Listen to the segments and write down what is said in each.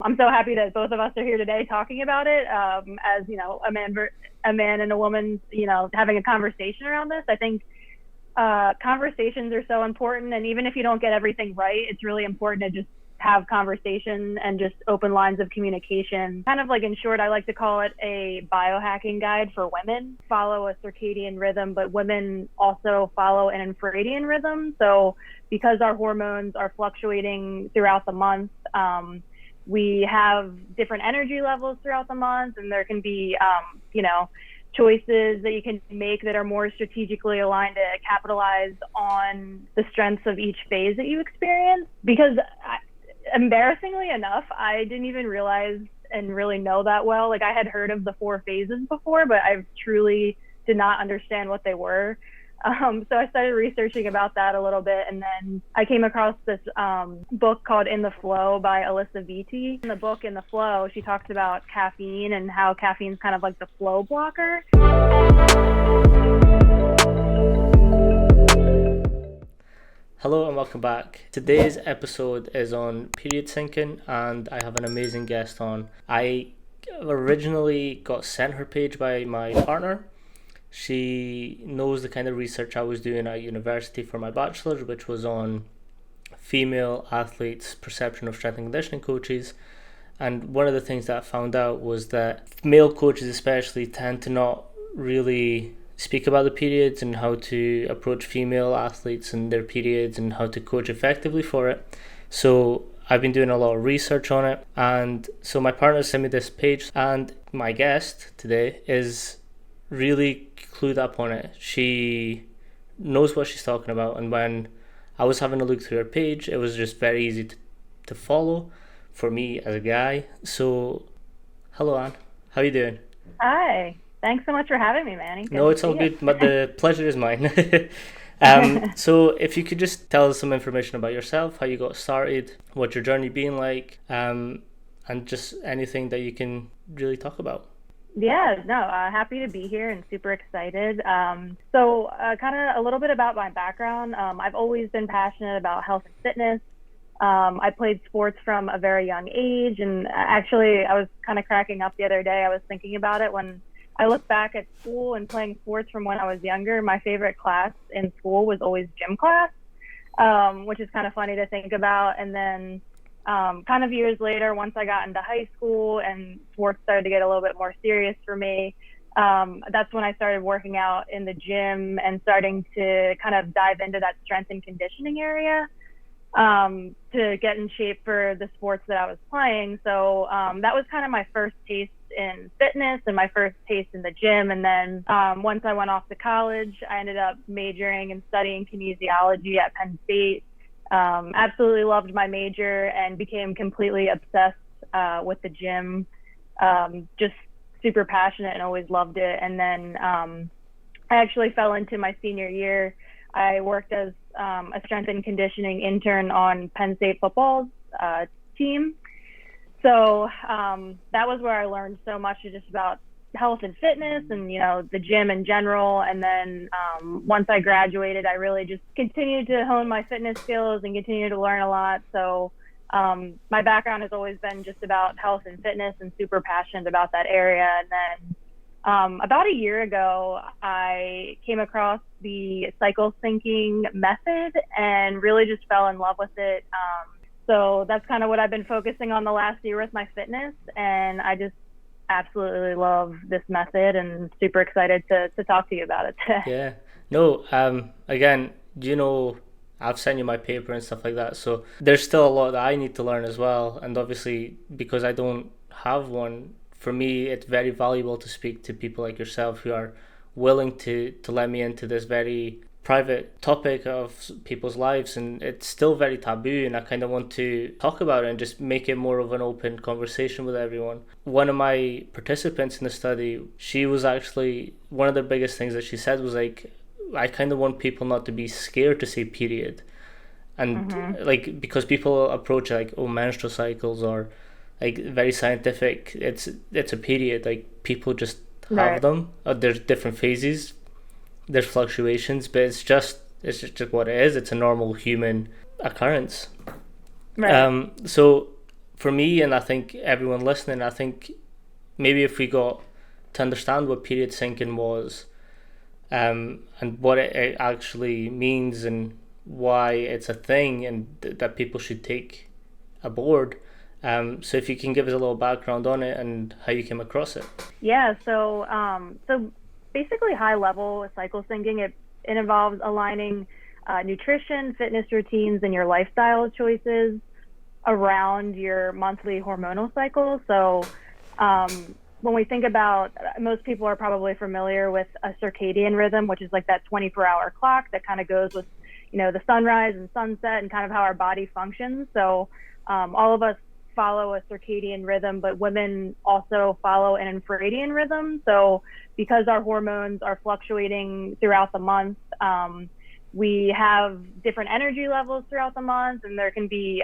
I'm so happy that both of us are here today talking about it. As you know, a man and a woman, having a conversation around this. I think conversations are so important, and even if you don't get everything right, it's really important to just have conversation and just open lines of communication. Kind of like, in short, I like to call it a biohacking guide for women. Follow a circadian rhythm, but women also follow an infradian rhythm. So because our hormones are fluctuating throughout the month, we have different energy levels throughout the month, and there can be, choices that you can make that are more strategically aligned to capitalize on the strengths of each phase that you experience. Because embarrassingly enough, I didn't even realize and really know that well. Like, I had heard of the 4 phases before, but I truly did not understand what they were. So I started researching about that a little bit, and then I came across this book called In the Flow by Alyssa Vitti. In the book In the Flow, she talks about caffeine and how caffeine is kind of like the flow blocker. Hello and welcome back. Today's episode is on period syncing, and I have an amazing guest on. I originally got sent her page by my partner. She knows the kind of research I was doing at university for my bachelor's, which was on female athletes' perception of strength and conditioning coaches. And one of the things that I found out was that male coaches especially tend to not really speak about the periods and how to approach female athletes and their periods and how to coach effectively for it. So I've been doing a lot of research on it, and so my partner sent me this page, and my guest today is really clued up on it. She knows what she's talking about, and when I was having a look through her page, it was just very easy to follow for me as a guy. So hello, Anne, how are you doing? Hi, thanks so much for having me, Manny. No, it's all good, but the pleasure is mine. So if you could just tell us some information about yourself, how you got started, what your journey been like, and just anything that you can really talk about. Yeah, no, happy to be here and super excited. So kind of a little bit about my background. I've always been passionate about health and fitness. I played sports from a very young age, and actually I was kind of cracking up the other day. I was thinking about it when I look back at school and playing sports from when I was younger. My favorite class in school was always gym class, which is kind of funny to think about. And then kind of years later, once I got into high school and sports started to get a little bit more serious for me, that's when I started working out in the gym and starting to kind of dive into that strength and conditioning area to get in shape for the sports that I was playing. So that was kind of my first taste in fitness and my first taste in the gym. And then once I went off to college, I ended up majoring and studying kinesiology at Penn State. Absolutely loved my major and became completely obsessed with the gym. Just super passionate and always loved it. And then I actually fell into my senior year. I worked as a strength and conditioning intern on Penn State football's team. So that was where I learned so much just about health and fitness and, the gym in general. And then once I graduated, I really just continued to hone my fitness skills and continue to learn a lot. So my background has always been just about health and fitness and super passionate about that area. And then about a year ago, I came across the cycle syncing method and really just fell in love with it. So that's kind of what I've been focusing on the last year with my fitness. And I just absolutely love this method and super excited to talk to you about it today. Yeah. No, again, I've sent you my paper and stuff like that. So there's still a lot that I need to learn as well. And obviously, because I don't have one, for me, it's very valuable to speak to people like yourself who are willing to let me into this very private topic of people's lives, and it's still very taboo, and I kind of want to talk about it and just make it more of an open conversation with everyone. One of my participants in the study, she was actually, one of the biggest things that she said was like, I kind of want people not to be scared to say period, and like, because people approach it like, oh, menstrual cycles, or like very scientific, it's a period, like people just have them, there's different phases, there's fluctuations, but it's just what it is. It's a normal human occurrence. Right. So for me, and I think everyone listening, I think maybe if we got to understand what period syncing was, and what it actually means and why it's a thing, and that people should take aboard. So if you can give us a little background on it and how you came across it. Yeah, so basically high level cycle syncing, it involves aligning nutrition, fitness routines, and your lifestyle choices around your monthly hormonal cycle. So when we think about, most people are probably familiar with a circadian rhythm, which is like that 24-hour clock that kind of goes with, the sunrise and sunset and kind of how our body functions. So all of us follow a circadian rhythm, but women also follow an infradian rhythm. So because our hormones are fluctuating throughout the month, we have different energy levels throughout the month, and there can be,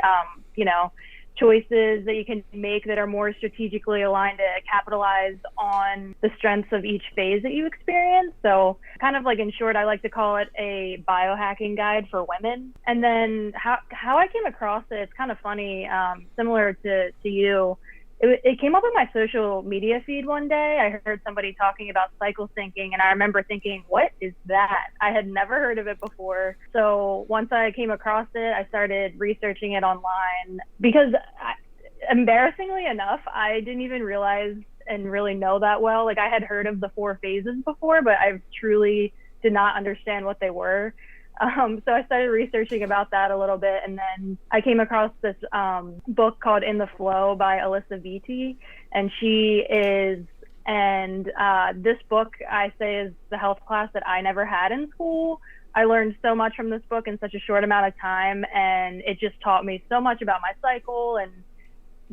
choices that you can make that are more strategically aligned to capitalize on the strengths of each phase that you experience. So kind of like, in short, I like to call it a biohacking guide for women. And then how I came across it, it's kind of funny, similar to you. It came up in my social media feed one day. I heard somebody talking about cycle syncing, and I remember thinking, what is that? I had never heard of it before. So once I came across it, I started researching it online because, embarrassingly enough, I didn't even realize and really know that well. Like, I had heard of the 4 phases before, but I truly did not understand what they were. So I started researching about that a little bit, and then I came across this book called In the Flow by Alyssa Vitti, and this book, I say, is the health class that I never had in school. I learned so much from this book in such a short amount of time, and it just taught me so much about my cycle and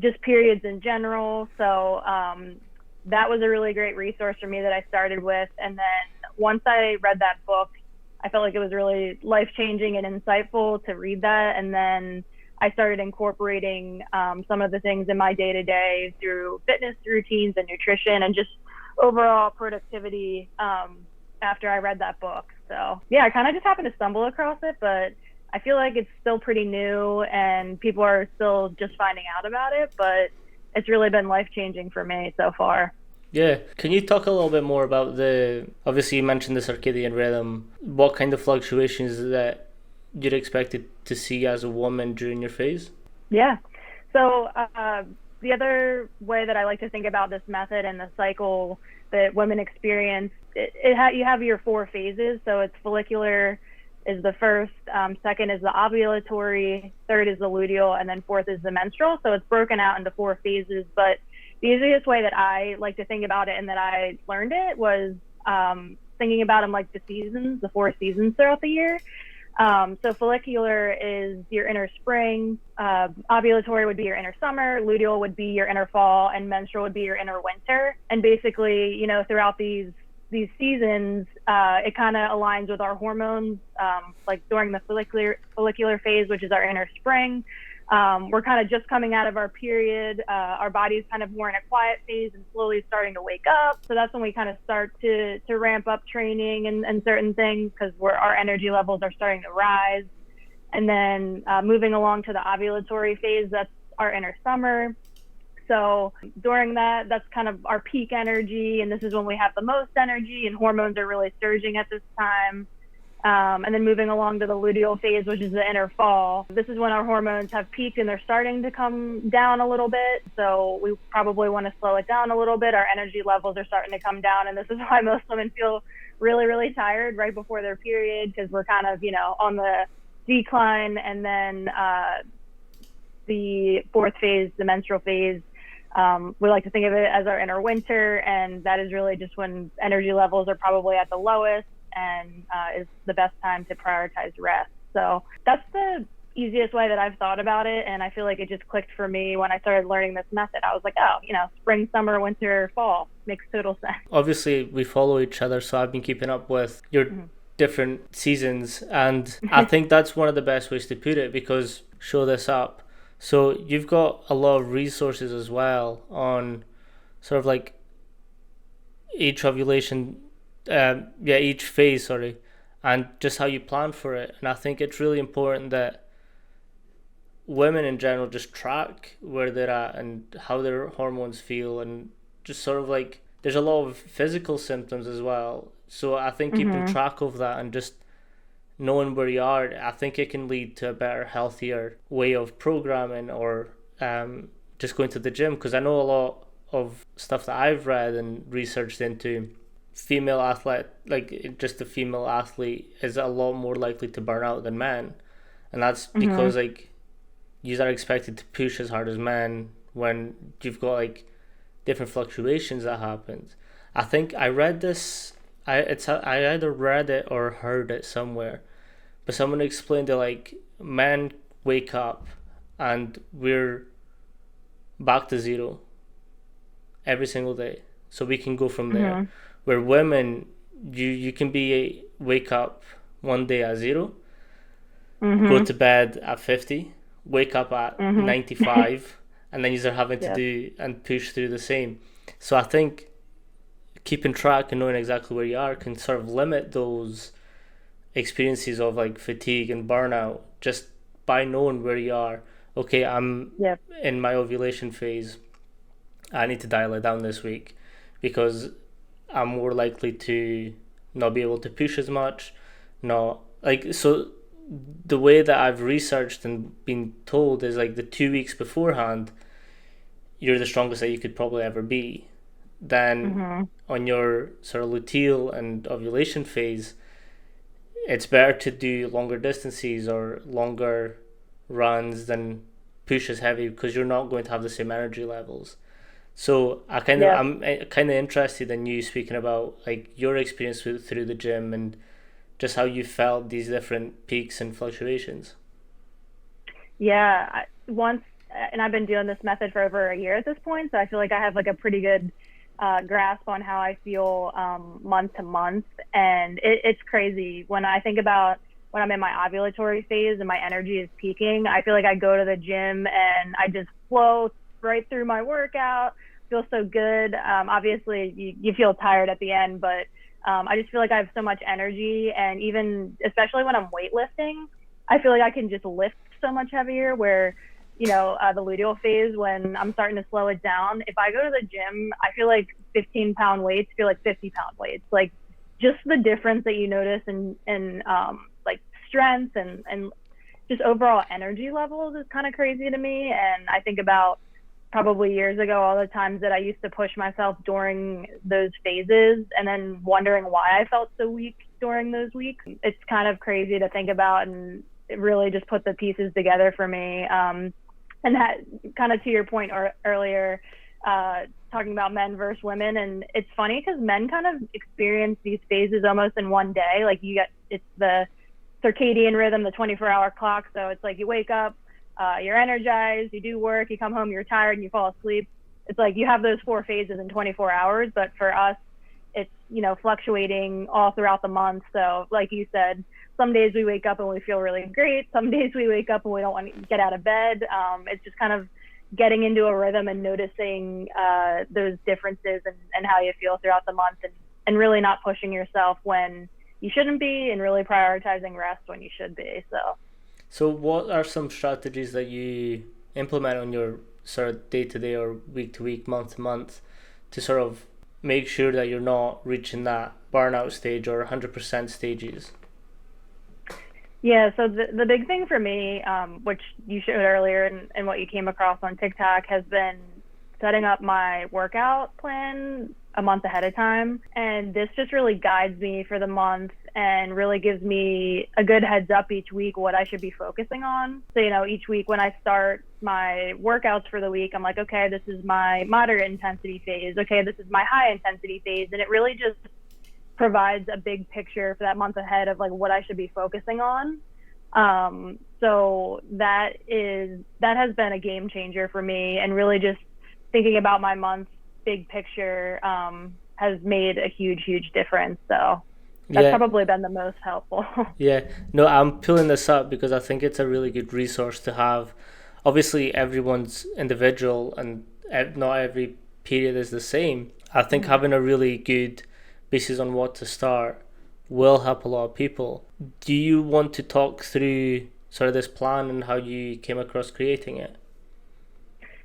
just periods in general. So that was a really great resource for me that I started with. And then once I read that book, I felt like it was really life-changing and insightful to read that. And then I started incorporating some of the things in my day-to-day through fitness routines and nutrition and just overall productivity after I read that book. So yeah, I kind of just happened to stumble across it, but I feel like it's still pretty new and people are still just finding out about it, but it's really been life-changing for me so far. Yeah. Can you talk a little bit more about obviously you mentioned the circadian rhythm, what kind of fluctuations that you're expected to see as a woman during your phase? Yeah. So the other way that I like to think about this method and the cycle that women experience, you have your 4 phases. So it's follicular is the first, second is the ovulatory, third is the luteal, and then fourth is the menstrual. So it's broken out into 4 phases, but the easiest way that I like to think about it and that I learned it was thinking about them like the seasons, the 4 seasons throughout the year. So follicular is your inner spring, ovulatory would be your inner summer, luteal would be your inner fall, and menstrual would be your inner winter. And basically, throughout these seasons, it kind of aligns with our hormones. Like during the follicular phase, which is our inner spring, we're kind of just coming out of our period. Our body's kind of more in a quiet phase and slowly starting to wake up. So that's when we kind of start to ramp up training and certain things because our energy levels are starting to rise. And then moving along to the ovulatory phase, that's our inner summer. So during that's kind of our peak energy, and this is when we have the most energy and hormones are really surging at this time. And then moving along to the luteal phase, which is the inner fall. This is when our hormones have peaked and they're starting to come down a little bit. So we probably want to slow it down a little bit. Our energy levels are starting to come down. And this is why most women feel really, really tired right before their period, because we're kind of, on the decline. And then the 4th phase, the menstrual phase, we like to think of it as our inner winter. And that is really just when energy levels are probably at the lowest and is the best time to prioritize rest. So that's the easiest way that I've thought about it. And I feel like it just clicked for me when I started learning this method. I was like, spring, summer, winter, fall makes total sense. Obviously, we follow each other, so I've been keeping up with your different seasons. And I think that's one of the best ways to put it, because show this up. So you've got a lot of resources as well on sort of like each ovulation, each phase, and just how you plan for it. And I think it's really important that women in general just track where they're at and how their hormones feel, and just sort of like there's a lot of physical symptoms as well. So I think keeping Mhm. track of that and just knowing where you are, I think it can lead to a better, healthier way of programming, or just going to the gym. Because I know a lot of stuff that I've read and researched into, female athlete, like just the female athlete, is a lot more likely to burn out than men, and that's Mhm. because like you are expected to push as hard as men when you've got like different fluctuations that happens. I think I read this. I either read it or heard it somewhere, but someone explained that like men wake up and we're back to zero every single day, so we can go from there. Mhm. Where women, you can be wake up one day at zero, go Mhm. to bed at 50, wake up at Mhm. 95, and then you're having to Yep. do and push through the same. So I think keeping track and knowing exactly where you are can sort of limit those experiences of like fatigue and burnout just by knowing where you are. Okay, I'm Yep. in my ovulation phase. I need to dial it down this week because I'm more likely to not be able to push as much. Not like so the way that I've researched and been told is like the 2 weeks beforehand, you're the strongest that you could probably ever be. Then Mhm. on your sort of luteal and ovulation phase, it's better to do longer distances or longer runs than push as heavy because you're not going to have the same energy levels. So Yep. I'm kind of interested in you speaking about like your experience through the gym and just how you felt these different peaks and fluctuations. Yeah. Once, and I've been doing this method for over a year at this point, so I feel like I have like a pretty good grasp on how I feel month to month, and it's crazy when I think about when I'm in my ovulatory phase and my energy is peaking. I feel like I go to the gym and I just flow right through my workout. Feel so good. Obviously, you feel tired at the end, but I just feel like I have so much energy, and even especially when I'm weightlifting, I feel like I can just lift so much heavier. Where the luteal phase, when I'm starting to slow it down, if I go to the gym, I feel like 15-pound weights feel like 50-pound weights. Like just the difference that you notice in like strength and just overall energy levels is kind of crazy to me. And I think about probably years ago, all the times that I used to push myself during those phases and then wondering why I felt so weak during those weeks. It's kind of crazy to think about, and it really just put the pieces together for me. And that kind of to your point earlier, talking about men versus women. And it's funny because men kind of experience these phases almost in one day. Like it's the circadian rhythm, the 24-hour clock. So it's like you wake up, you're energized, you do work, you come home, you're tired, and you fall asleep. It's like you have those 4 phases in 24 hours. But for us, it's fluctuating all throughout the month. So like you said, some days we wake up and we feel really great. Some days we wake up and we don't want to get out of bed. It's just kind of getting into a rhythm and noticing those differences and how you feel throughout the month, and really not pushing yourself when you shouldn't be, and really prioritizing rest when you should be. So what are some strategies that you implement on your sort of day to day or week to week, month to month to sort of make sure that you're not reaching that burnout stage or 100% stages? Yeah, so the big thing for me, which you showed earlier and what you came across on TikTok, has been setting up my workout plan a month ahead of time. And this just really guides me for the month and really gives me a good heads up each week what I should be focusing on. So, each week when I start my workouts for the week, I'm like, okay, this is my moderate intensity phase. Okay, this is my high intensity phase. And it really just provides a big picture for that month ahead of like what I should be focusing on. So that has been a game changer for me, and really just thinking about my month's big picture has made a huge difference. So that's Yeah, probably been the most helpful. yeah. No, I'm pulling this up because I think it's a really good resource to have. Obviously, everyone's individual and not every period is the same. I think Mhm. having a really good basis on what to start will help a lot of people. Do you want to talk through sort of this plan and how you came across creating it.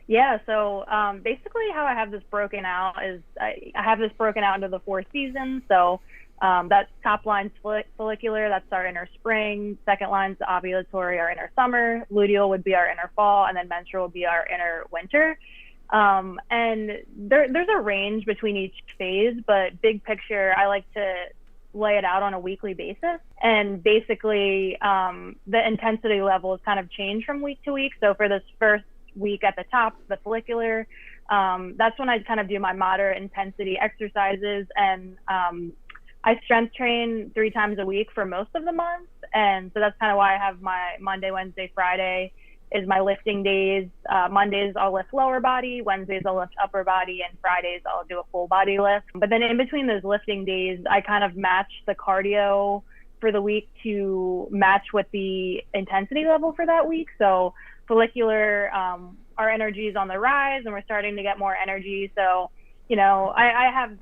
Yeah, so basically how I have this broken out is I have this broken out into the 4 seasons. So that top line's follicular, that's our inner spring. Second line's ovulatory, our inner summer. Luteal would be our inner fall, and then menstrual would be our inner winter. And there's a range between each phase, but big picture, I like to lay it out on a weekly basis. And basically, the intensity levels kind of change from week to week. So for this first week at the top, the follicular, that's when I kind of do my moderate intensity exercises, and I strength train 3 times a week for most of the month. And so that's kind of why I have my Monday, Wednesday, Friday is my lifting days. Mondays I'll lift lower body, Wednesdays I'll lift upper body, and Fridays I'll do a full body lift. But then in between those lifting days, I kind of match the cardio for the week to match with the intensity level for that week. So follicular, our energy is on the rise and we're starting to get more energy. So, I have,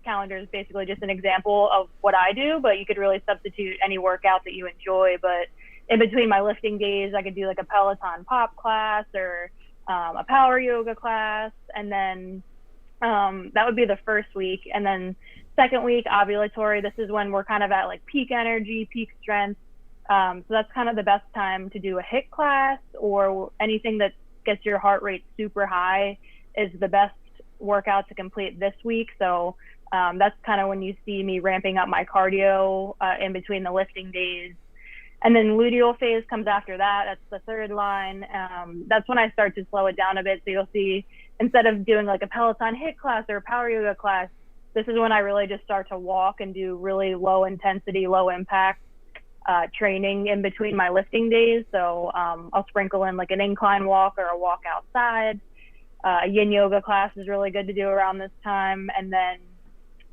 calendar is basically just an example of what I do, but you could really substitute any workout that you enjoy. But in between my lifting days, I could do like a Peloton pop class or a power yoga class. And then that would be the first week. And then second week, ovulatory, this is when we're kind of at like peak energy, peak strength. So that's kind of the best time to do a HIIT class, or anything that gets your heart rate super high is the best workout to complete this week. So that's kind of when you see me ramping up my cardio in between the lifting days. And then luteal phase comes after that. That's the third line. That's when I start to slow it down a bit. So you'll see, instead of doing like a Peloton HIIT class or a power yoga class, this is when I really just start to walk and do really low intensity, low impact training in between my lifting days. So I'll sprinkle in like an incline walk or a walk outside. A yin yoga class is really good to do around this time. And then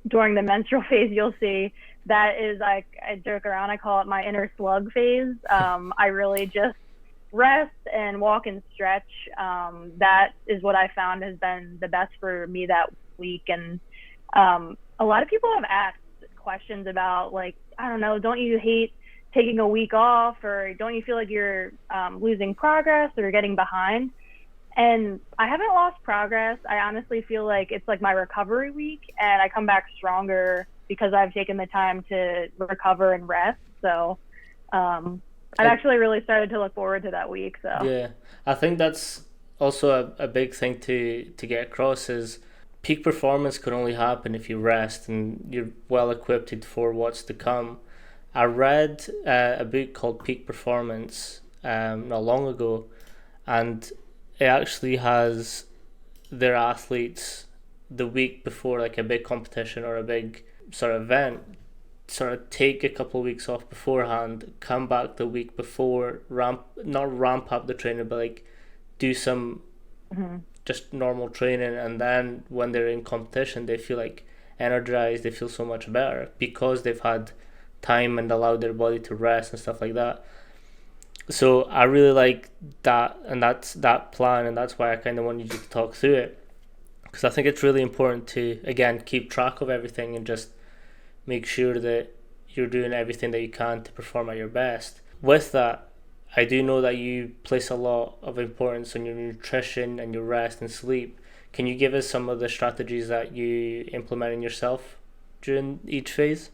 during the menstrual phase, you'll see that is, I joke around, I call it my inner slug phase. I really just rest and walk and stretch. That is what I found has been the best for me that week. And a lot of people have asked questions about, like, I don't know, don't you hate taking a week off, or don't you feel like you're losing progress or getting behind? And I haven't lost progress. I honestly feel like it's like my recovery week, and I come back stronger because I've taken the time to recover and rest. So I've actually really started to look forward to that week. So yeah, I think that's also a big thing to get across is peak performance can only happen if you rest and you're well equipped for what's to come. I read a book called Peak Performance not long ago, and it actually has their athletes the week before like a big competition or a big sort of event sort of take a couple of weeks off beforehand, come back the week before, not ramp up the training, but like do some just normal training, and then when they're in competition they feel like energized, they feel so much better because they've had time and allowed their body to rest and stuff like that. So I really like that, and that's that plan, and that's why I kind of wanted you to talk through it, because I think it's really important to, again, keep track of everything and just make sure that you're doing everything that you can to perform at your best. With that, I do know that you place a lot of importance on your nutrition and your rest and sleep. Can you give us some of the strategies that you implement in yourself during each phase?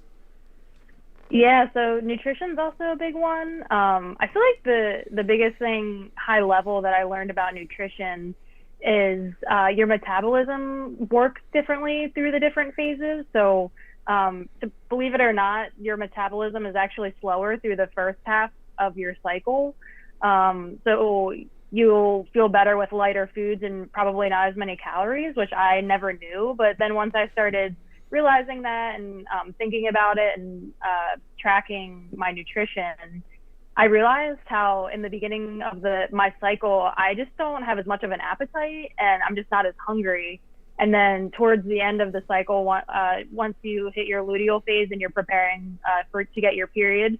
yeah, so nutrition's also a big one. I feel like the biggest thing high level that I learned about nutrition is your metabolism works differently through the different phases. So to believe it or not, your metabolism is actually slower through the first half of your cycle. So you'll feel better with lighter foods and probably not as many calories, which I never knew. But then once I started realizing that and thinking about it and tracking my nutrition, I realized how in the beginning of my cycle, I just don't have as much of an appetite and I'm just not as hungry. And then towards the end of the cycle, once you hit your luteal phase and you're preparing to get your period,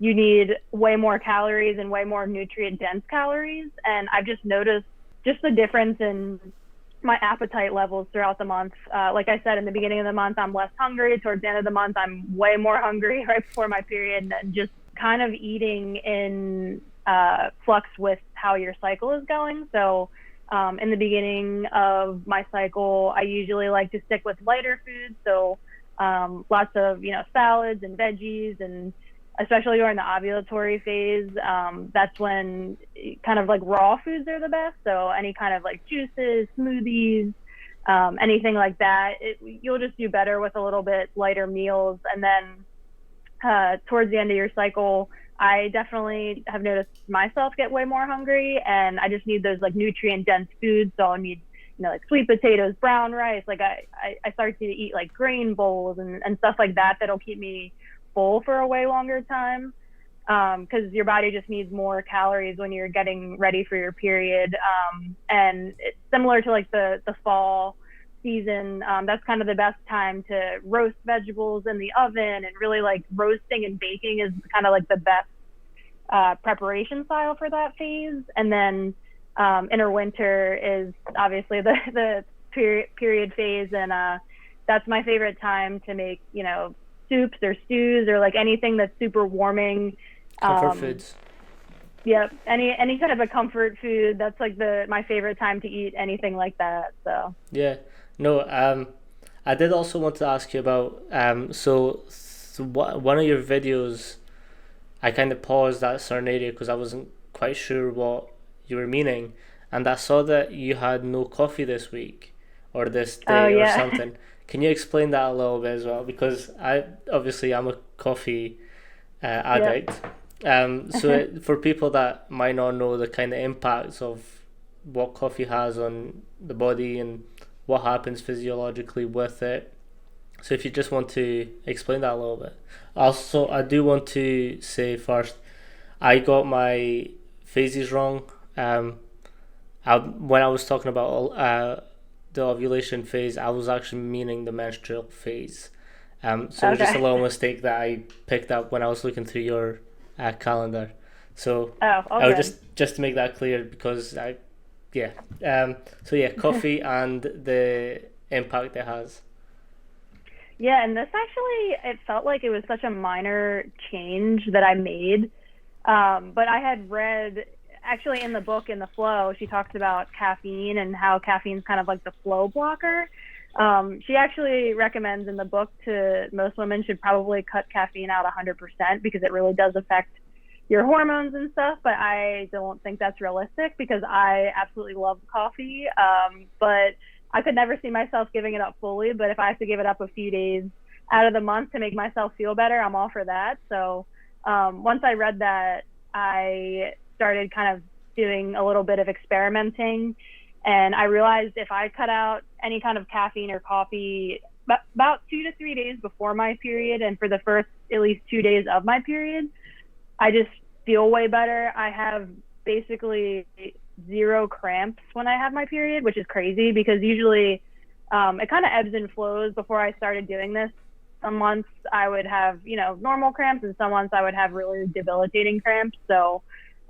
you need way more calories and way more nutrient dense calories. And I've just noticed just the difference in my appetite levels throughout the month. Like I said, in the beginning of the month, I'm less hungry. Towards the end of the month, I'm way more hungry right before my period, and just kind of eating in flux with how your cycle is going. So in the beginning of my cycle, I usually like to stick with lighter foods. So lots of, salads and veggies, and especially during the ovulatory phase, that's when kind of like raw foods are the best. So any kind of like juices, smoothies, anything like that, you'll just do better with a little bit lighter meals. And then towards the end of your cycle, I definitely have noticed myself get way more hungry, and I just need those like nutrient dense foods. So I'll need, like sweet potatoes, brown rice. Like I start to eat like grain bowls and stuff like that that'll keep me full for a way longer time. Because your body just needs more calories when you're getting ready for your period. And it's similar to like the fall season. That's kind of the best time to roast vegetables in the oven, and really like roasting and baking is kind of like the best preparation style for that phase. And then interwinter is obviously the period phase, and that's my favorite time to make, soups or stews or like anything that's super warming. Comfort foods. Yep. Any kind of a comfort food. That's like my favorite time to eat anything like that. So Yeah. No, I did also want to ask you about one of your videos, I kind of paused at a certain area because I wasn't quite sure what you were meaning, and I saw that you had no coffee this week or this day or something. Can you explain that a little bit as well? Because I'm a coffee addict. Yep. For people that might not know the kind of impacts of what coffee has on the body and what happens physiologically with it. So if you just want to explain that a little bit. Also, I do want to say first, I got my phases wrong. When I was talking about the ovulation phase, I was actually meaning the menstrual phase. So it was just a little mistake that I picked up when I was looking through your calendar. So I would just to make that clear, because coffee and the impact it has. Yeah, and this actually, it felt like it was such a minor change that I made. But I had read, actually in the book, in the Flow, she talks about caffeine and how caffeine's kind of like the flow blocker. She actually recommends in the book to most women should probably cut caffeine out 100%, because it really does affect your hormones and stuff. But I don't think that's realistic, because I absolutely love coffee. But I could never see myself giving it up fully. But if I have to give it up a few days out of the month to make myself feel better, I'm all for that. So once I read that, I started kind of doing a little bit of experimenting. And I realized if I cut out any kind of caffeine or coffee about 2 to 3 days before my period, and for the first at least 2 days of my period, I just feel way better. I have basically 0 cramps when I have my period, which is crazy, because usually it kind of ebbs and flows. Before I started doing this, some months I would have, normal cramps, and some months I would have really debilitating cramps. So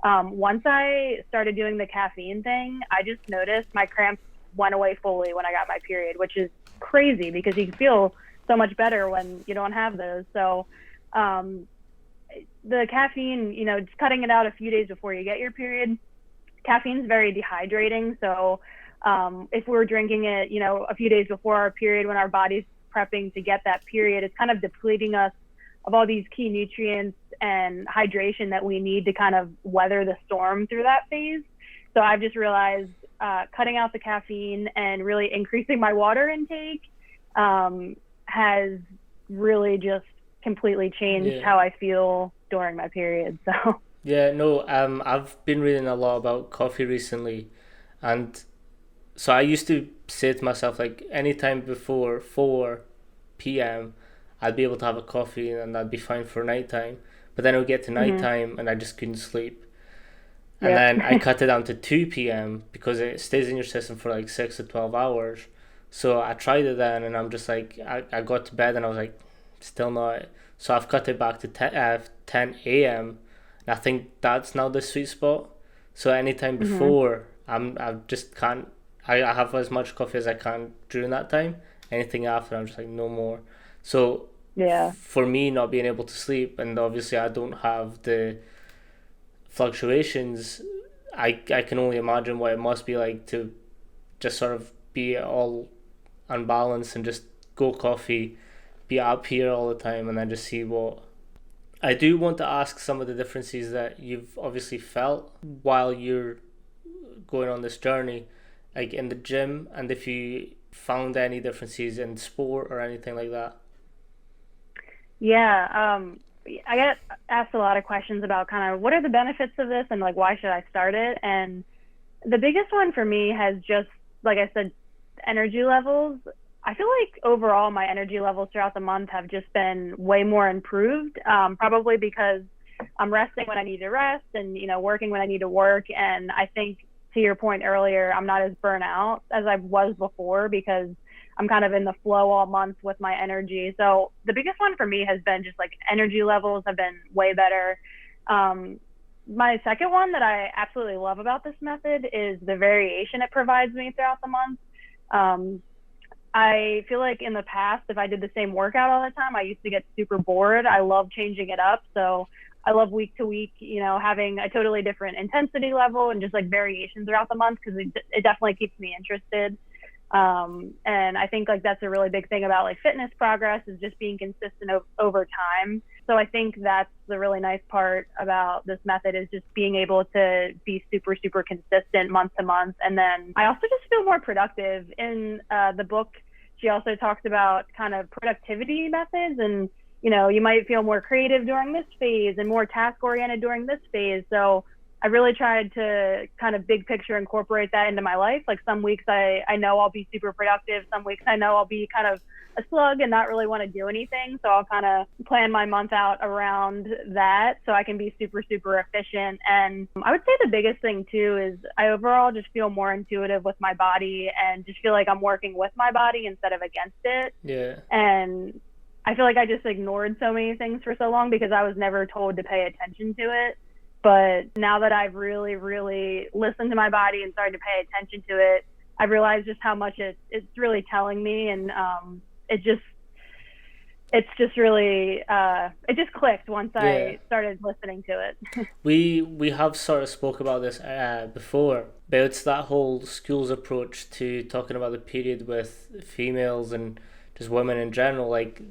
once I started doing the caffeine thing, I just noticed my cramps went away fully when I got my period, which is crazy, because you feel so much better when you don't have those. So the caffeine, just cutting it out a few days before you get your period, caffeine is very dehydrating. So if we're drinking it, a few days before our period, when our body's prepping to get that period, it's kind of depleting us of all these key nutrients and hydration that we need to kind of weather the storm through that phase. So I've just realized cutting out the caffeine and really increasing my water intake has really just completely changed how I feel during my period. So yeah, no, I've been reading a lot about coffee recently, and so I used to say to myself, like, anytime before 4 p.m. I'd be able to have a coffee and that'd be fine for nighttime. But then it would get to nighttime and I just couldn't sleep. And then I cut it down to 2 p.m. because it stays in your system for like 6 to 12 hours. So I tried it then, and I'm just like, I got to bed and I was like, still not. So I've cut it back to 10 a.m. And I think that's now the sweet spot. So anytime before, I just can't, I have as much coffee as I can during that time. Anything after, I'm just like, no more. So for me, not being able to sleep, and obviously I don't have the fluctuations, I can only imagine what it must be like to just sort of be all unbalanced and just go coffee, be up here all the time, and then just see what. I do want to ask some of the differences that you've obviously felt while you're going on this journey, like in the gym, and if you found any differences in sport or anything like that. Yeah, I get asked a lot of questions about kind of what are the benefits of this and like why should I start it? And the biggest one for me has just, like I said, energy levels. I feel like overall my energy levels throughout the month have just been way more improved, probably because I'm resting when I need to rest and, working when I need to work. And I think to your point earlier, I'm not as burnt out as I was before because I'm kind of in the flow all month with my energy. So the biggest one for me has been just like energy levels have been way better. My second one that I absolutely love about this method is the variation it provides me throughout the month. I feel like in the past, if I did the same workout all the time, I used to get super bored. I love changing it up. So I love week to week, having a totally different intensity level and just like variation throughout the month because it definitely keeps me interested. And I think like that's a really big thing about like fitness progress is just being consistent over time. So I think that's the really nice part about this method is just being able to be super, super consistent month to month. And then I also just feel more productive. In the book, she also talks about kind of productivity methods and, you might feel more creative during this phase and more task oriented during this phase. So I really tried to kind of big picture incorporate that into my life. Like some weeks I know I'll be super productive. Some weeks I know I'll be kind of a slug and not really want to do anything. So I'll kind of plan my month out around that so I can be super, super efficient. And I would say the biggest thing too is I overall just feel more intuitive with my body and just feel like I'm working with my body instead of against it. Yeah. And I feel like I just ignored so many things for so long because I was never told to pay attention to it. But now that I've really, really listened to my body and started to pay attention to it, I realized just how much it's really telling me. And it just really, it just clicked once I started listening to it. We have sort of spoke about this before, but it's that whole school's approach to talking about the period with females and just women in general, like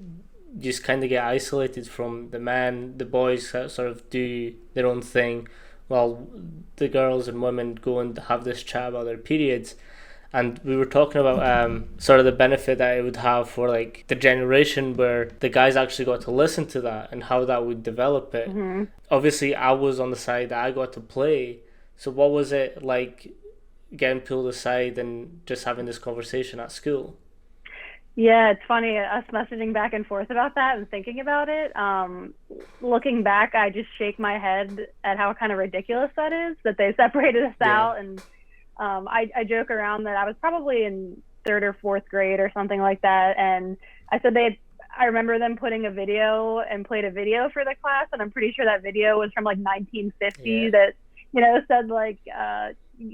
just kind of get isolated from the men. The boys sort of do their own thing while the girls and women go and have this chat about their periods. And we were talking about sort of the benefit that it would have for like the generation where the guys actually got to listen to that and how that would develop it. Mm-hmm. Obviously I was on the side that I got to play, so what was it like getting pulled aside and just having this conversation at school? Yeah, it's funny us messaging back and forth about that and thinking about it. Looking back, I just shake my head at how kind of ridiculous that is that they separated us out. And I joke around that I was probably in third or fourth grade or something like that. And I said I remember them putting a video and played a video for the class. And I'm pretty sure that video was from like 1950 that, said like,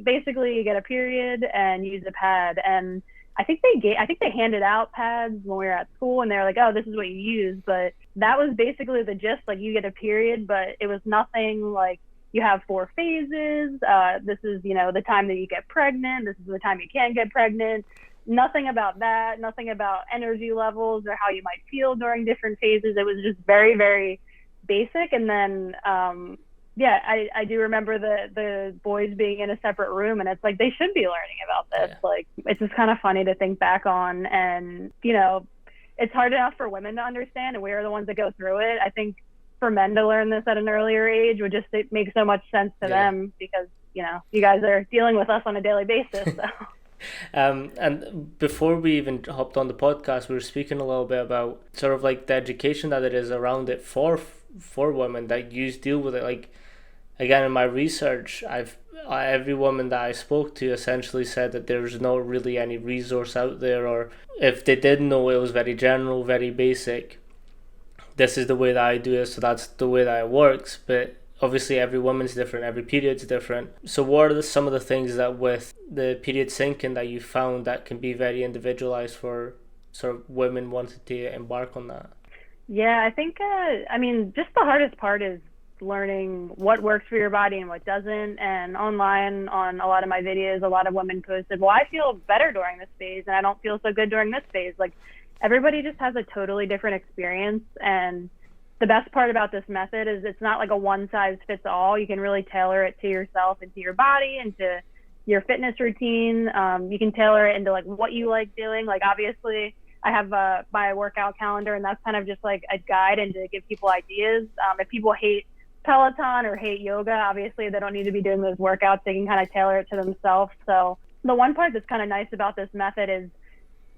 basically you get a period and use a pad. And I think they handed out pads when we were at school and they were like, oh, this is what you use. But that was basically the gist, like you get a period, but it was nothing like you have 4 phases. This is, the time that you get pregnant. This is the time you can't get pregnant. Nothing about that. Nothing about energy levels or how you might feel during different phases. It was just very, very basic. And then, I do remember the boys being in a separate room and it's like, they should be learning about this. Yeah. Like, it's just kind of funny to think back on. And, it's hard enough for women to understand and we're the ones that go through it. I think for men to learn this at an earlier age would just make so much sense to them because, you guys are dealing with us on a daily basis. So. And before we even hopped on the podcast, we were speaking a little bit about sort of like the education that it is around it for women that you deal with it. Like, again, in my research, every woman that I spoke to essentially said that there's not really any resource out there, or if they did know, it was very general, very basic. This is the way that I do it, so that's the way that it works. But obviously every woman's different, every period's different. So what are some of the things that with the period syncing that you found that can be very individualized for sort of women wanting to embark on that? Yeah, I think, just the hardest part is learning what works for your body and what doesn't. And online on a lot of my videos, a lot of women posted, well, I feel better during this phase and I don't feel so good during this phase. Like, everybody just has a totally different experience. And the best part about this method is it's not like a one size fits all. You can really tailor it to yourself and to your body and to your fitness routine. You can tailor it into like what you like doing. Like, obviously I have my workout calendar, and that's kind of just like a guide and to give people ideas. If people hate Peloton or hate yoga, obviously they don't need to be doing those workouts. They can kind of tailor it to themselves. So the one part that's kind of nice about this method is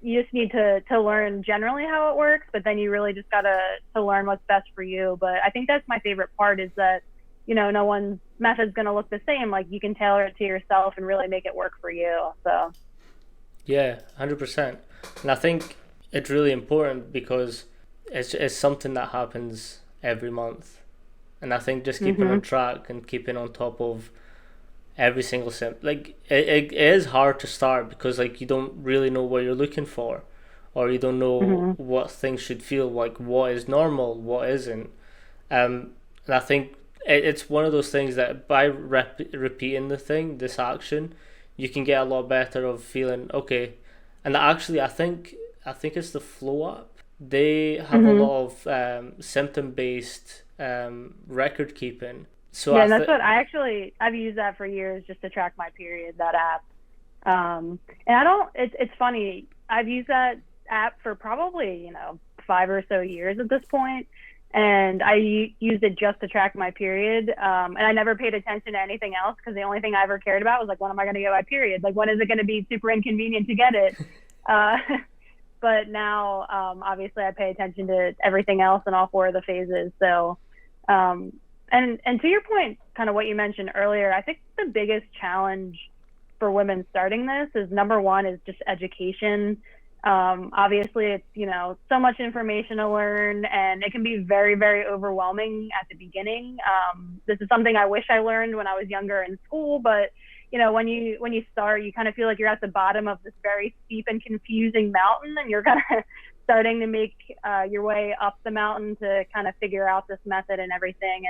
you just need to learn generally how it works, but then you really just got to learn what's best for you. But I think that's my favorite part, is that, you know, no one's method's going to look the same. Like, you can tailor it to yourself and really make it work for you. So Yeah, 100%. And I think it's really important because it's something that happens every month. And I think just keeping on track and keeping on top of every single like it is hard to start, because like you don't really know what you're looking for, or you don't know what things should feel like, what is normal, what isn't. And I think it's one of those things that by repeating this action, you can get a lot better of feeling okay. And actually I think it's the FlowUp. They have a lot of symptom based record keeping. So yeah, and that's what I've used that for years, just to track my period, that app. And it's funny, I've used that app for probably, 5 or so years at this point, and I used it just to track my period. And I never paid attention to anything else, because the only thing I ever cared about was like, when am I going to get my period? Like, when is it going to be super inconvenient to get it? But now, obviously I pay attention to everything else in all 4 of the phases. So, and to your point, kind of what you mentioned earlier, I think the biggest challenge for women starting this is, number one, is just education. Obviously it's, so much information to learn, and it can be very, very overwhelming at the beginning. This is something I wish I learned when I was younger in school, but when you start, you kind of feel like you're at the bottom of this very steep and confusing mountain, and you're kind of starting to make your way up the mountain to kind of figure out this method and everything.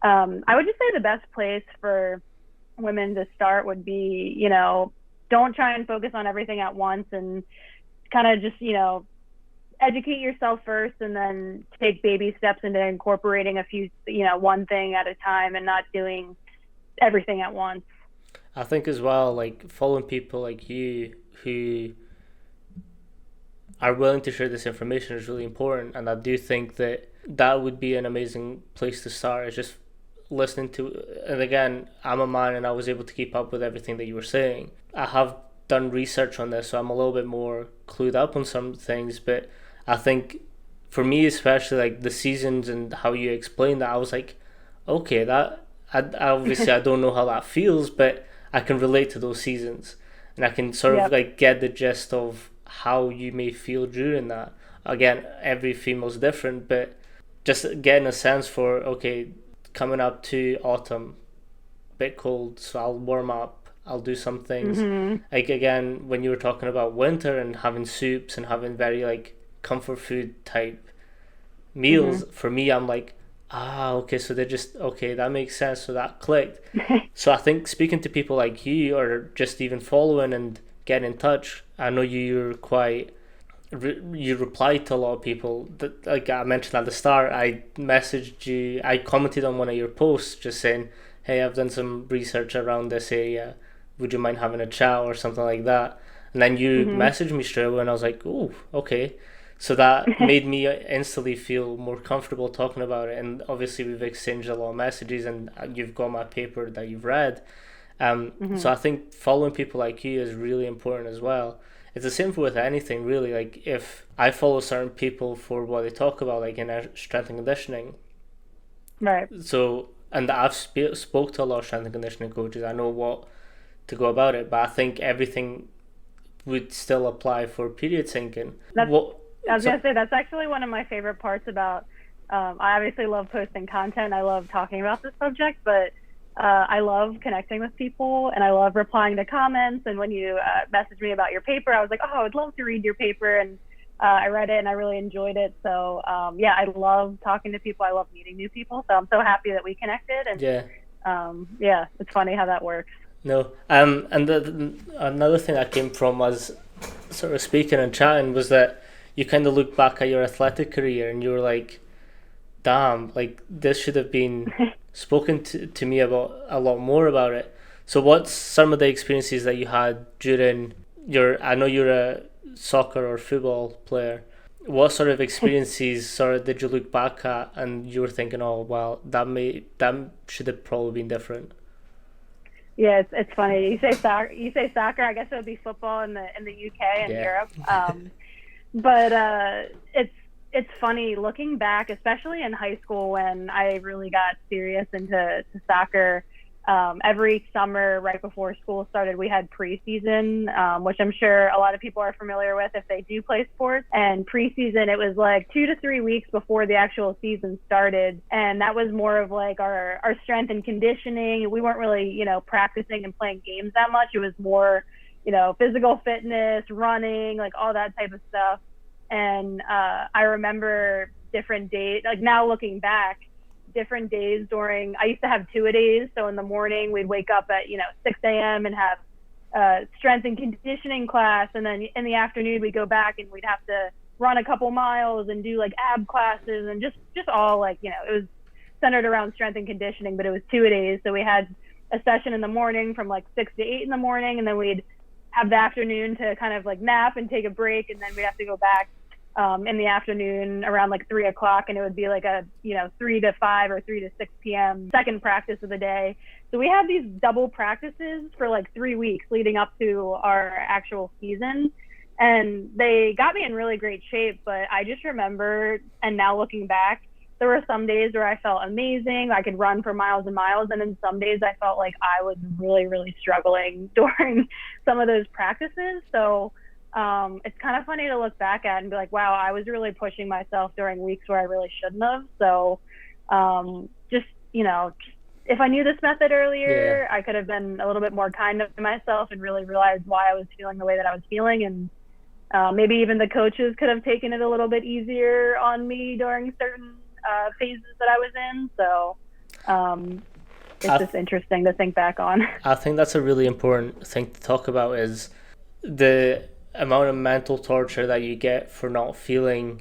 And I would just say the best place for women to start would be, don't try and focus on everything at once, and kind of just, educate yourself first, and then take baby steps into incorporating a few, one thing at a time, and not doing everything at once. I think as well, like, following people like you who are willing to share this information is really important. And I do think that would be an amazing place to start, is just listening to. And again, I'm a man and I was able to keep up with everything that you were saying. I have done research on this, so I'm a little bit more clued up on some things. But I think for me, especially, like the seasons and how you explained that, I was like, okay, that I obviously I don't know how that feels, but I can relate to those seasons, and I can sort of like get the gist of how you may feel during that. Again, every female's different, but just getting a sense for, okay, coming up to autumn, bit cold, so I'll warm up, I'll do some things. Like, again, when you were talking about winter and having soups and having very like comfort food type meals, for me, I'm like, okay, so they're just, okay, that makes sense, so that clicked. So I think speaking to people like you, or just even following and getting in touch, I know you're quite, you replied to a lot of people. That, like I mentioned at the start, I messaged you, I commented on one of your posts just saying, hey, I've done some research around this area, would you mind having a chat or something like that? And then you messaged me straight away, and I was like, oh, okay. So that made me instantly feel more comfortable talking about it. And obviously we've exchanged a lot of messages, and you've got my paper that you've read. So I think following people like you is really important as well. It's the same with anything, really. Like, if I follow certain people for what they talk about, like in strength and conditioning. Right. So, and I've spoke to a lot of strength and conditioning coaches. I know what to go about it, but I think everything would still apply for period syncing. I was going to say, that's actually one of my favorite parts about, I obviously love posting content. I love talking about this subject, but I love connecting with people, and I love replying to comments. And when you messaged me about your paper, I was like, oh, I would love to read your paper. And I read it and I really enjoyed it. So yeah, I love talking to people. I love meeting new people. So I'm so happy that we connected. And Yeah. yeah, it's funny how that works. No. And another thing that came from us sort of speaking and chatting was that you kind of look back at your athletic career and you were like, damn, like this should have been spoken to me about a lot more about it. So what's some of the experiences that you had during your, I know you're a soccer or football player. What sort of experiences sort of did you look back at and you were thinking, oh well, that should have probably been different? Yeah, it's funny. You say soccer. You say soccer. I guess it would be football in the UK and Yeah. Europe. But it's funny looking back, especially in high school when I really got serious into soccer. Every summer, right before school started, we had preseason, which I'm sure a lot of people are familiar with if they do play sports. And preseason, it was like 2 to 3 weeks before the actual season started. And that was more of like our strength and conditioning. We weren't really, practicing and playing games that much. It was more, physical fitness, running, like all that type of stuff. And I remember different days, like now looking back, different days I used to have 2-a-days. So in the morning, we'd wake up at, 6 a.m. and have strength and conditioning class. And then in the afternoon, we'd go back and we'd have to run a couple miles and do like ab classes and just all like, it was centered around strength and conditioning, but it was 2-a-days. So we had a session in the morning from like 6 to 8 in the morning. And then we'd have the afternoon to kind of like nap and take a break. And then we'd have to go back in the afternoon around like 3 o'clock, and it would be like a 3 to 5 or 3 to 6 p.m. second practice of the day. So we had these double practices for like 3 weeks leading up to our actual season, and they got me in really great shape. But I just remember, and now looking back, there were some days where I felt amazing. I could run for miles and miles, and then some days I felt like I was really, really struggling during some of those practices. So it's kind of funny to look back at and be like, wow, I was really pushing myself during weeks where I really shouldn't have. So just if I knew this method earlier, I could have been a little bit more kind to myself and really realized why I was feeling the way that I was feeling. And maybe even the coaches could have taken it a little bit easier on me during certain phases that I was in. So it's just interesting to think back on. I think that's a really important thing to talk about, is the amount of mental torture that you get for not feeling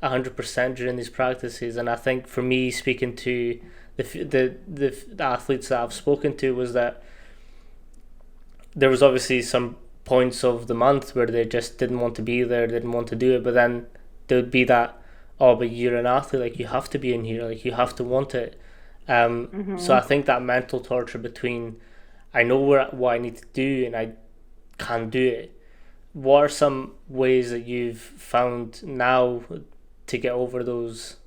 100% during these practices. And I think for me, speaking to the athletes that I've spoken to, was that there was obviously some points of the month where they just didn't want to be there, didn't want to do it, but then there would be that, oh, but you're an athlete, like you have to be in here, like you have to want it. So I think that mental torture between, I know what I need to do and I can't do it. What are some ways that you've found now to get over those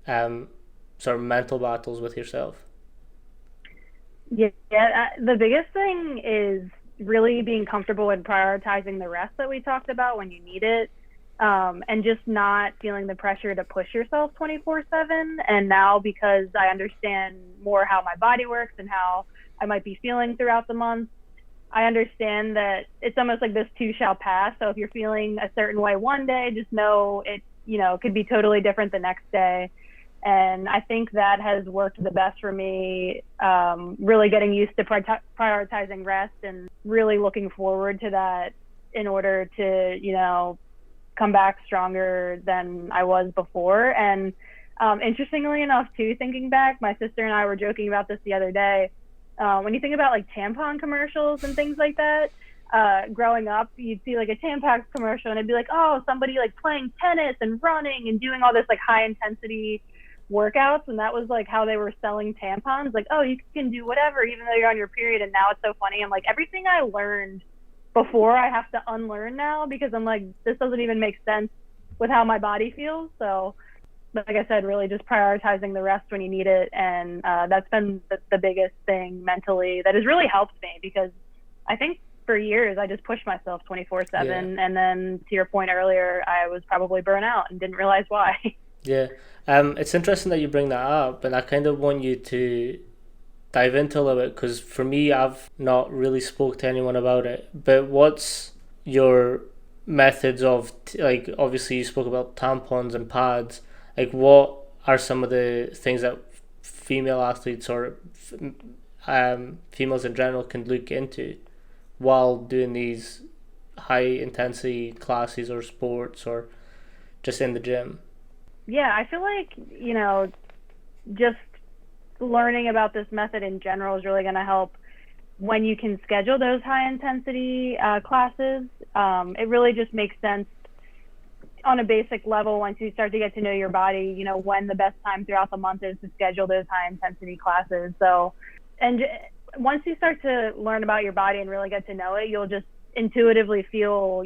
sort of mental battles with yourself? Yeah, the biggest thing is really being comfortable with prioritizing the rest that we talked about when you need it, and just not feeling the pressure to push yourself 24/7. And now, because I understand more how my body works and how I might be feeling throughout the month, I understand that it's almost like this too shall pass. So if you're feeling a certain way one day, just know it, could be totally different the next day. And I think that has worked the best for me, really getting used to prioritizing rest and really looking forward to that in order to, come back stronger than I was before. And interestingly enough, too, thinking back, my sister and I were joking about this the other day. When you think about like tampon commercials and things like that, growing up, you'd see like a Tampax commercial and it'd be like, oh, somebody like playing tennis and running and doing all this like high intensity workouts. And that was like how they were selling tampons. Like, oh, you can do whatever, even though you're on your period. And now it's so funny. I'm like, everything I learned before I have to unlearn now, because I'm like, this doesn't even make sense with how my body feels. So like I said, really just prioritizing the rest when you need it. And that's been the biggest thing mentally that has really helped me, because I think for years I just pushed myself 24/7. Yeah. And then to your point earlier, I was probably burnt out and didn't realize why. Yeah. It's interesting that you bring that up, and I kind of want you to dive into a little bit, because for me, I've not really spoke to anyone about it. But what's your methods of like, obviously you spoke about tampons and pads. Like, what are some of the things that female athletes or females in general can look into while doing these high intensity classes or sports or just in the gym? Yeah, I feel like, just learning about this method in general is really going to help when you can schedule those high intensity classes. It really just makes sense on a basic level once you start to get to know your body, when the best time throughout the month is to schedule those high intensity classes. So, and once you start to learn about your body and really get to know it, you'll just intuitively feel,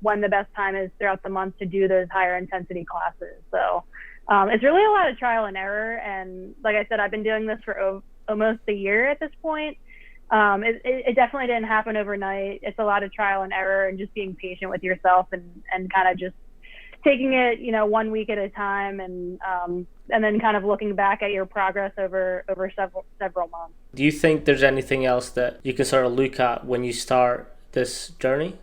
when the best time is throughout the month to do those higher intensity classes. So it's really a lot of trial and error. And like I said, I've been doing this for almost a year at this point. It definitely didn't happen overnight. It's a lot of trial and error and just being patient with yourself and kind of just taking it, 1 week at a time, and then kind of looking back at your progress over several months. Do you think there's anything else that you can sort of look at when you start this journey?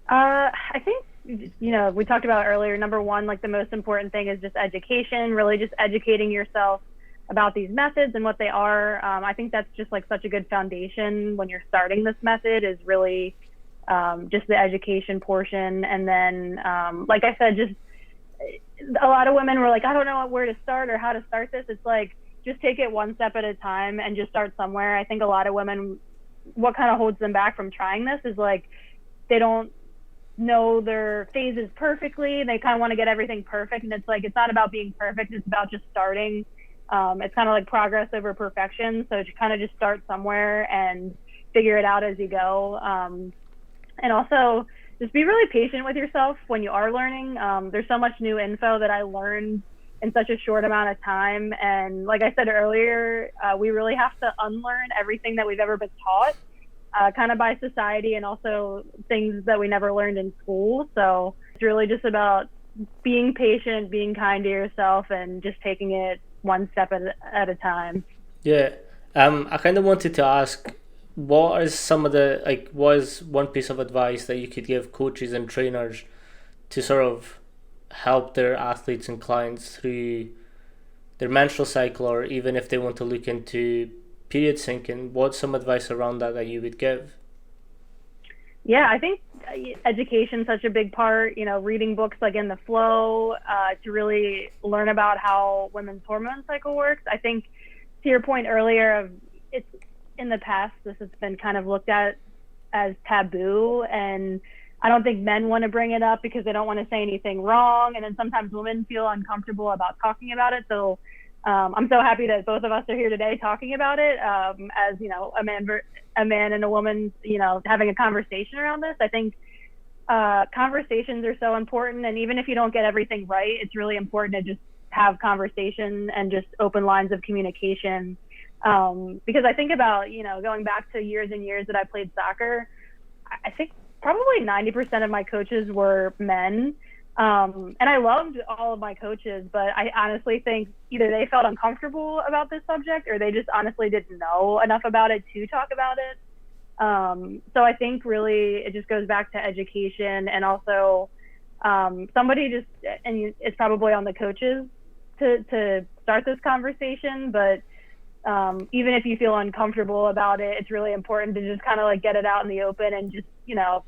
I think, we talked about earlier, number one, like the most important thing is just education, really just educating yourself about these methods and what they are. I think that's just like such a good foundation when you're starting this method, is really just the education portion. And then, like I said, just a lot of women were like, I don't know where to start or how to start this. It's like, just take it one step at a time and just start somewhere. I think a lot of women, what kind of holds them back from trying this is like, they don't know their phases perfectly. They kind of want to get everything perfect. And it's like, it's not about being perfect. It's about just starting. It's kind of like progress over perfection. So to kind of just start somewhere and figure it out as you go. And also just be really patient with yourself when you are learning. There's so much new info that I learned in such a short amount of time. And like I said earlier, we really have to unlearn everything that we've ever been taught, kind of by society, and also things that we never learned in school. So it's really just about being patient, being kind to yourself, and just taking it one step at a time. Yeah. I kind of wanted to ask, what is one piece of advice that you could give coaches and trainers to sort of help their athletes and clients through their menstrual cycle, or even if they want to look into period syncing? What's some advice around that you would give? Yeah, I think education is such a big part, reading books like in the Flow, to really learn about how women's hormone cycle works. I think to your point earlier of it's in the past, this has been kind of looked at as taboo, and I don't think men want to bring it up because they don't want to say anything wrong. And then sometimes women feel uncomfortable about talking about it. So I'm so happy that both of us are here today talking about it, as, a man and a woman, having a conversation around this. I think conversations are so important. And even if you don't get everything right, it's really important to just have conversation and just open lines of communication. Because I think about, going back to years and years that I played soccer, I think probably 90% of my coaches were men. And I loved all of my coaches, but I honestly think either they felt uncomfortable about this subject or they just honestly didn't know enough about it to talk about it. So I think really it just goes back to education, and also somebody just, and it's probably on the coaches to start this conversation, but even if you feel uncomfortable about it, it's really important to just kind of like get it out in the open and just,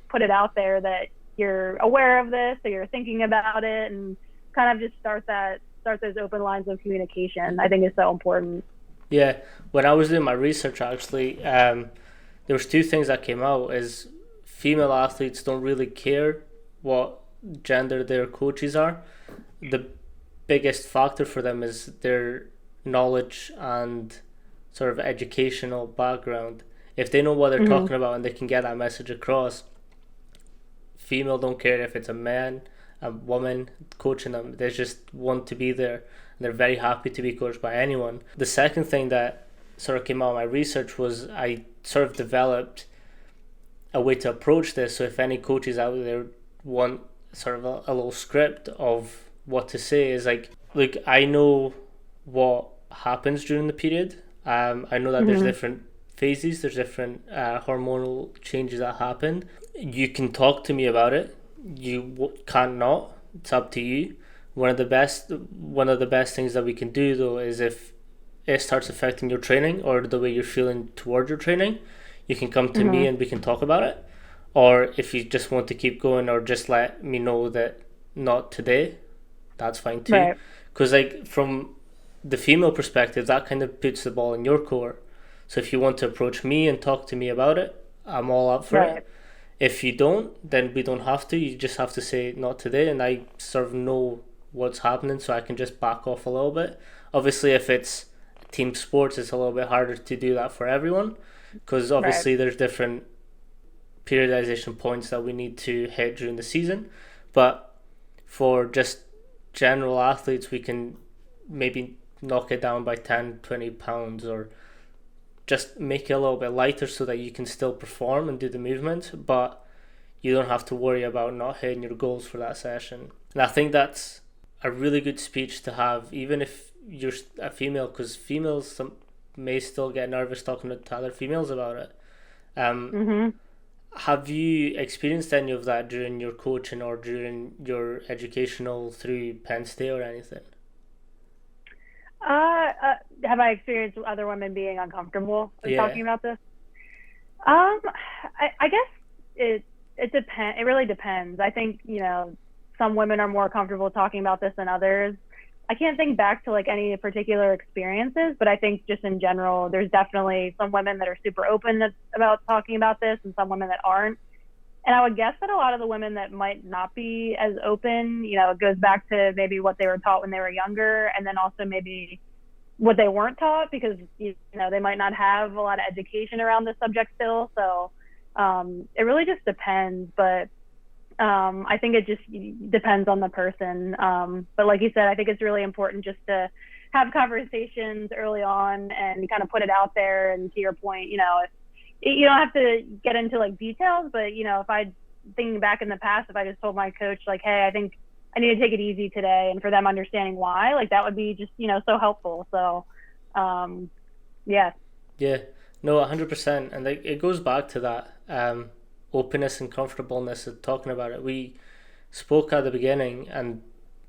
put it out there that you're aware of this or you're thinking about it, and kind of just start those open lines of communication. I think is so important. Yeah, when I was doing my research, actually, there was two things that came out: is female athletes don't really care what gender their coaches are. The biggest factor for them is their knowledge and sort of educational background. If they know what they're talking about and they can get that message across, female don't care if it's a man, a woman coaching them. They just want to be there, and they're very happy to be coached by anyone. The second thing that sort of came out of my research was I sort of developed a way to approach this. So if any coaches out there want sort of a little script of what to say, is like, look, I know what happens during the period. I know that there's different phases, there's different hormonal changes that happen. You can talk to me about it. You can't not. It's up to you. One of the best things that we can do though is if it starts affecting your training or the way you're feeling towards your training, you can come to me and we can talk about it. Or if you just want to keep going or just let me know that not today, that's fine too. Right. Because like from the female perspective, that kind of puts the ball in your court. So if you want to approach me and talk to me about it, I'm all up for Right. it. If you don't, then we don't have to. You just have to say not today, and I sort of know what's happening, so I can just back off a little bit. Obviously, if it's team sports, it's a little bit harder to do that for everyone, because Right. obviously there's different periodization points that we need to hit during the season. But for just general athletes, we can maybe knock it down by 10, 20 pounds or just make it a little bit lighter so that you can still perform and do the movement, but you don't have to worry about not hitting your goals for that session. And I think that's a really good speech to have, even if you're a female, because females may still get nervous talking to other females about it. Have you experienced any of that during your coaching or during your educational through Penn State or anything? Have I experienced other women being uncomfortable Yeah. talking about this? I guess it depends. It really depends. I think, some women are more comfortable talking about this than others. I can't think back to like any particular experiences, but I think just in general, there's definitely some women that are super open about talking about this and some women that aren't. And I would guess that a lot of the women that might not be as open, it goes back to maybe what they were taught when they were younger, and then also maybe what they weren't taught, because they might not have a lot of education around this subject still. So it really just depends. But I think it just depends on the person. But like you said, I think it's really important just to have conversations early on and kind of put it out there. And to your point, if you don't have to get into like details, but if I thinking back in the past, if I just told my coach like, hey, I think I need to take it easy today, and for them understanding why, like that would be just so helpful. So yeah. No, 100%. And like it goes back to that openness and comfortableness of talking about it. We spoke at the beginning and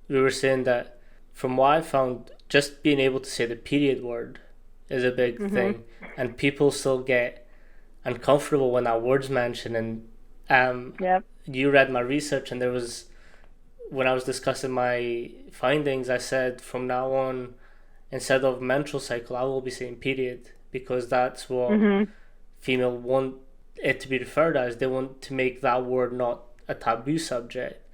we were saying that from what I found, just being able to say the period word is a big thing, and people still get uncomfortable when that word's mentioned. And you read my research, and there was, when I was discussing my findings, I said from now on, instead of menstrual cycle, I will be saying period, because that's what female want it to be referred as. They want to make that word not a taboo subject.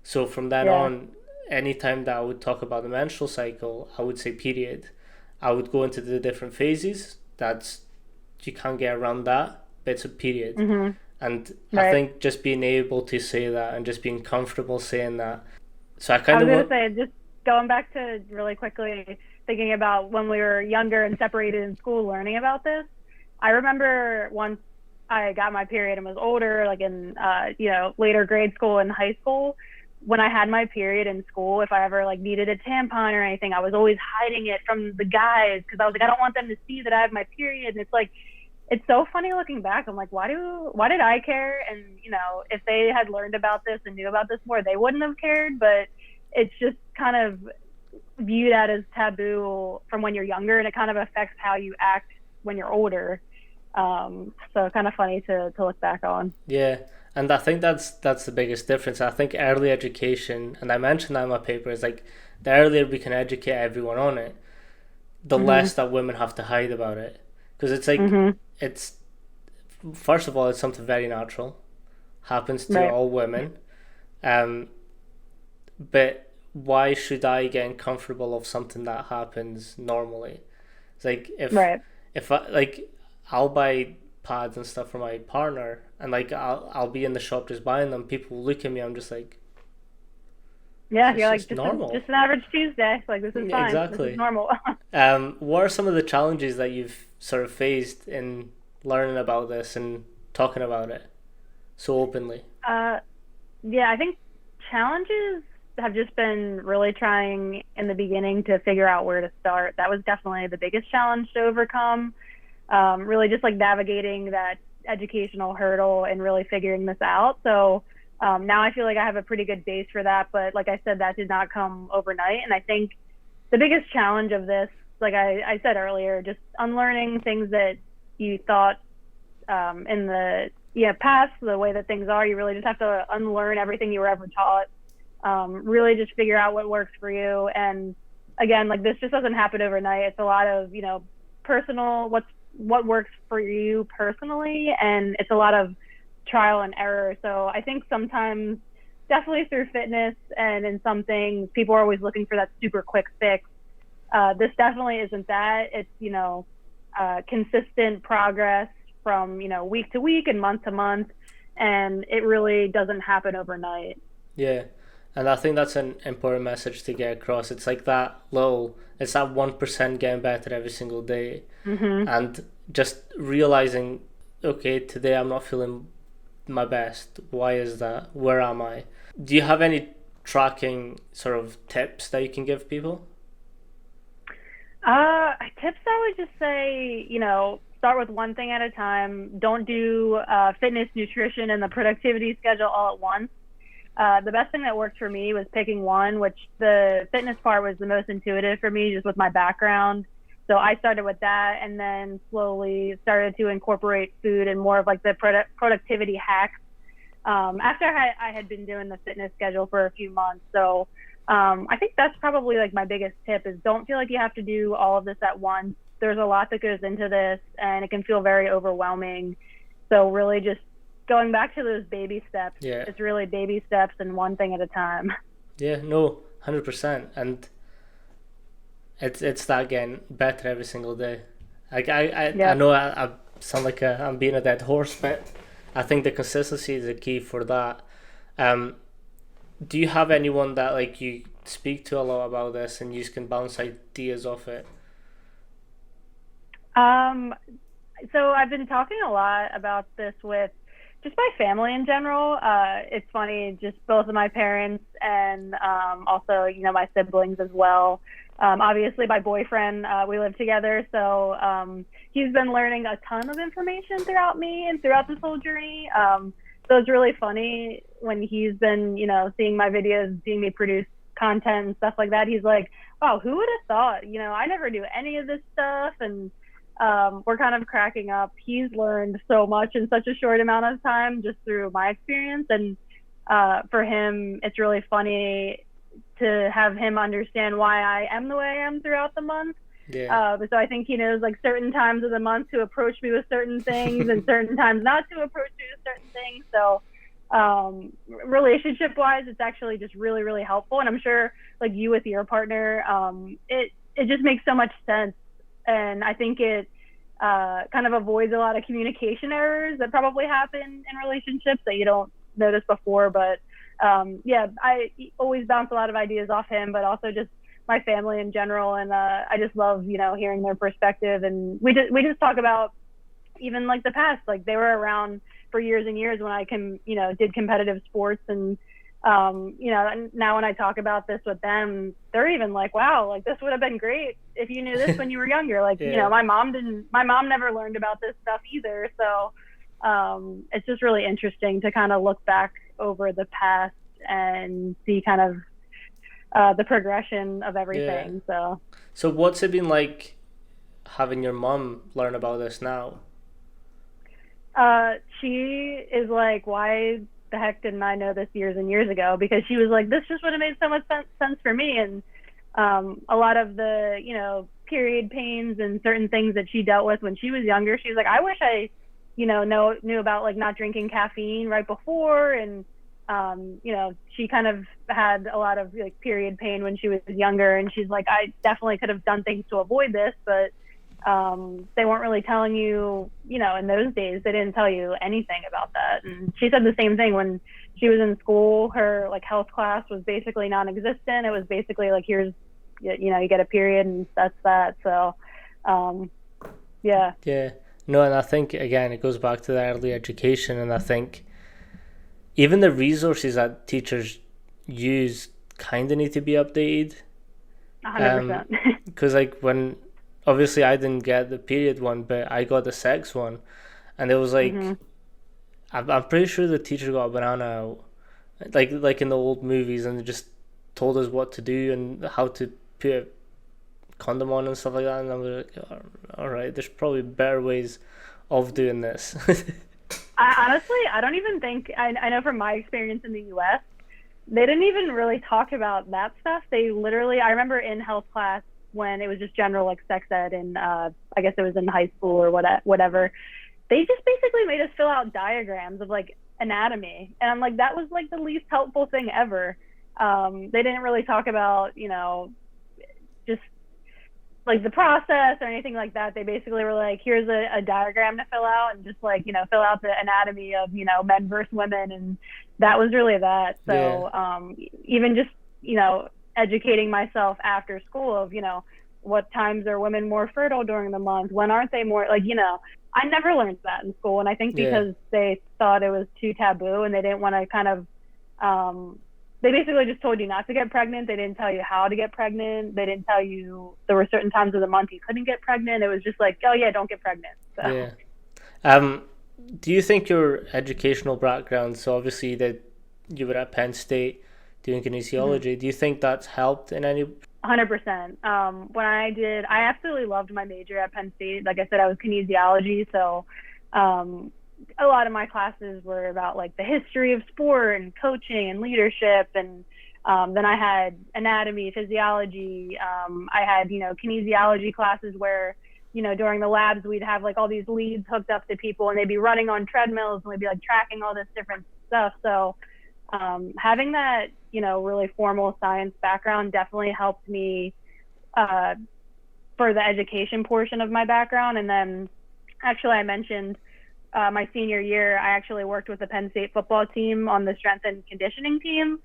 So from then on, anytime that I would talk about the menstrual cycle, I would say period. I would go into the different phases. You can't get around that, but it's a period. And I think just being able to say that and just being comfortable saying that. So I was going to say, just going back to really quickly thinking about when we were younger and separated in school learning about this. I remember once I got my period and was older, like in later grade school and high school, when I had my period in school, if I ever like needed a tampon or anything, I was always hiding it from the guys, because I was like, I don't want them to see that I have my period. And it's like, it's so funny looking back. I'm like, why did I care? And if they had learned about this and knew about this more, they wouldn't have cared. But it's just kind of viewed as taboo from when you're younger, and it kind of affects how you act when you're older. So kind of funny to look back on. Yeah, and I think that's the biggest difference. I think early education, and I mentioned that in my paper, is like the earlier we can educate everyone on it, the less that women have to hide about it. Because it's like, it's, first of all, it's something very natural, happens to all women. But why should I get uncomfortable of something that happens normally? It's like, if I, like, I'll buy pads and stuff for my partner, and like I'll be in the shop just buying them. People will look at me. I'm just like, you're like, just normal. Just an average Tuesday. Like, this is fine. Exactly. This is normal. What are some of the challenges that you've sort of faced in learning about this and talking about it so openly? I think challenges have just been really trying in the beginning to figure out where to start. That was definitely the biggest challenge to overcome. really just like navigating that educational hurdle and really figuring this out. So now I feel like I have a pretty good base for that. But like I said, that did not come overnight. And I think the biggest challenge of this, like I said earlier, just unlearning things that you thought in the past, the way that things are. You really just have to unlearn everything you were ever taught. Really just figure out what works for you. And again, like this just doesn't happen overnight. It's a lot of, personal, what works for you personally, and it's a lot of trial and error. So I think sometimes definitely through fitness and in some things, people are always looking for that super quick fix. This definitely isn't that. It's, consistent progress from, week to week and month to month, and it really doesn't happen overnight. Yeah. And I think that's an important message to get across. It's like it's that 1% getting better every single day. Mm-hmm. And just realizing, okay, today I'm not feeling my best. Why is that? Where am I? Do you have any tracking sort of tips that you can give people? Tips, I would just say, start with one thing at a time. Don't do fitness, nutrition, and the productivity schedule all at once. The best thing that worked for me was picking one, which the fitness part was the most intuitive for me, just with my background. So I started with that, and then slowly started to incorporate food and more of like the productivity hacks after I had been doing the fitness schedule for a few months. So I think that's probably like my biggest tip is don't feel like you have to do all of this at once. There's a lot that goes into this, and it can feel very overwhelming. So really just going back to those baby steps. Yeah. It's really baby steps and one thing at a time. Yeah, no, 100%. And it's that getting better every single day. Like I know I sound like I'm being a dead horse, but I think the consistency is the key for that. Do you have anyone that like you speak to a lot about this and you can bounce ideas off it? So I've been talking a lot about this with just my family in general. It's funny, just both of my parents and also, my siblings as well. Obviously, my boyfriend, we live together, so he's been learning a ton of information throughout me and throughout this whole journey. So it's really funny when he's been, seeing my videos, seeing me produce content and stuff like that. He's like, wow, who would have thought? I never knew any of this stuff. And we're kind of cracking up. He's learned so much in such a short amount of time just through my experience. And for him, it's really funny to have him understand why I am the way I am throughout the month. Yeah. So I think he knows like certain times of the month to approach me with certain things and certain times not to approach me with certain things. So relationship wise, it's actually just really, really helpful. And I'm sure like you with your partner, it just makes so much sense. And I think it kind of avoids a lot of communication errors that probably happen in relationships that you don't notice before. But I always bounce a lot of ideas off him, but also just my family in general. And I just love, hearing their perspective. And we just talk about even like the past, like they were around for years and years when I did competitive sports. And, now when I talk about this with them, they're even like, wow, like this would have been great if you knew this when you were younger. Like, Yeah. My mom never learned about this stuff either. So it's just really interesting to kind of look back over the past and see kind of the progression of everything. Yeah. So what's it been like having your mom learn about this now? She is like, why the heck didn't I know this years and years ago? Because she was like, this just would have made so much sense for me. And a lot of the, period pains and certain things that she dealt with when she was younger, she was like, I wish I, knew about like not drinking caffeine right before. And, she kind of had a lot of like period pain when she was younger. And she's like, I definitely could have done things to avoid this, but they weren't really telling you, in those days, they didn't tell you anything about that. And she said the same thing when she was in school. Her like health class was basically non-existent. It was basically like, here's, you get a period and that's that. So, yeah. Yeah. No, and I think, again, it goes back to the early education. And I think even the resources that teachers use kind of need to be updated. 100%. Because like when obviously I didn't get the period one, but I got the sex one, and it was Hmm. like I'm pretty sure the teacher got a banana out, like in the old movies, and just told us what to do and how to put a condom on and stuff like that. And I was like, all right, there's probably better ways of doing this. I don't even think I know from my experience in the U.S. they didn't even really talk about that stuff. They literally, I remember in health class when it was just general like sex ed, and I guess it was in high school or whatever. They just basically made us fill out diagrams of like anatomy, and I'm like, that was like the least helpful thing ever. They didn't really talk about, just like the process or anything like that. They basically were like, here's a diagram to fill out, and just like, fill out the anatomy of, men versus women. And that was really that. Yeah, So even just, educating myself after school of, what times are women more fertile during the month? When aren't they more like, I never learned that in school. And I think yeah, because they thought it was too taboo and they didn't want to kind of, they basically just told you not to get pregnant. They didn't tell you how to get pregnant. They didn't tell you there were certain times of the month you couldn't get pregnant. It was just like, oh yeah, don't get pregnant. So yeah. Um, do you think your educational background, so obviously that you were at Penn State doing mhm. kinesiology, do you think that's helped in any? 100%. When I absolutely loved my major at Penn State. Like I said, I was kinesiology, so um, a lot of my classes were about like the history of sport and coaching and leadership, and then I had anatomy, physiology. I had kinesiology classes where during the labs we'd have like all these leads hooked up to people, and they'd be running on treadmills, and we'd be like tracking all this different stuff. So having that really formal science background definitely helped me uh, for the education portion of my background. And then actually I mentioned my senior year I actually worked with the Penn State football team on the strength and conditioning team.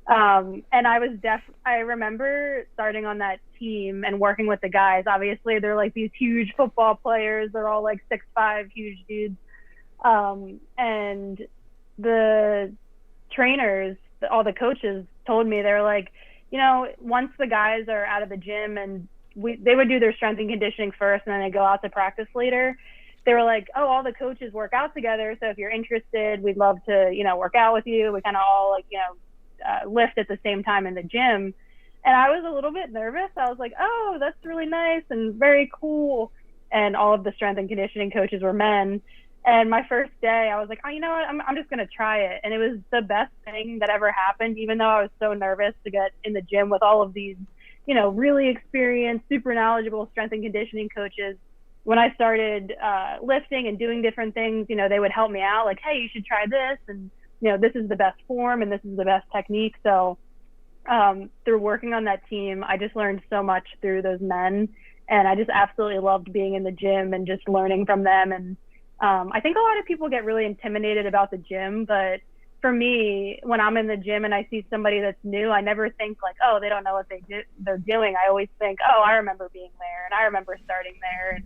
And I remember starting on that team and working with the guys. Obviously they're like these huge football players, they're all like 6'5" huge dudes. And the trainers, all the coaches told me, they were like, once the guys are out of the gym and they would do their strength and conditioning first and then they go out to practice later. They were like, oh, all the coaches work out together. So if you're interested, we'd love to, work out with you. We kind of all like, lift at the same time in the gym. And I was a little bit nervous. I was like, oh, that's really nice and very cool. And all of the strength and conditioning coaches were men. And my first day, I was like, oh, you know what? I'm just going to try it. And it was the best thing that ever happened, even though I was so nervous to get in the gym with all of these, really experienced, super knowledgeable strength and conditioning coaches. When I started lifting and doing different things, they would help me out like, hey, you should try this. And, this is the best form and this is the best technique. So through working on that team, I just learned so much through those men. And I just absolutely loved being in the gym and just learning from them. And I think a lot of people get really intimidated about the gym, but for me, when I'm in the gym and I see somebody that's new, I never think like, oh, they don't know what they're doing. I always think, oh, I remember being there and I remember starting there.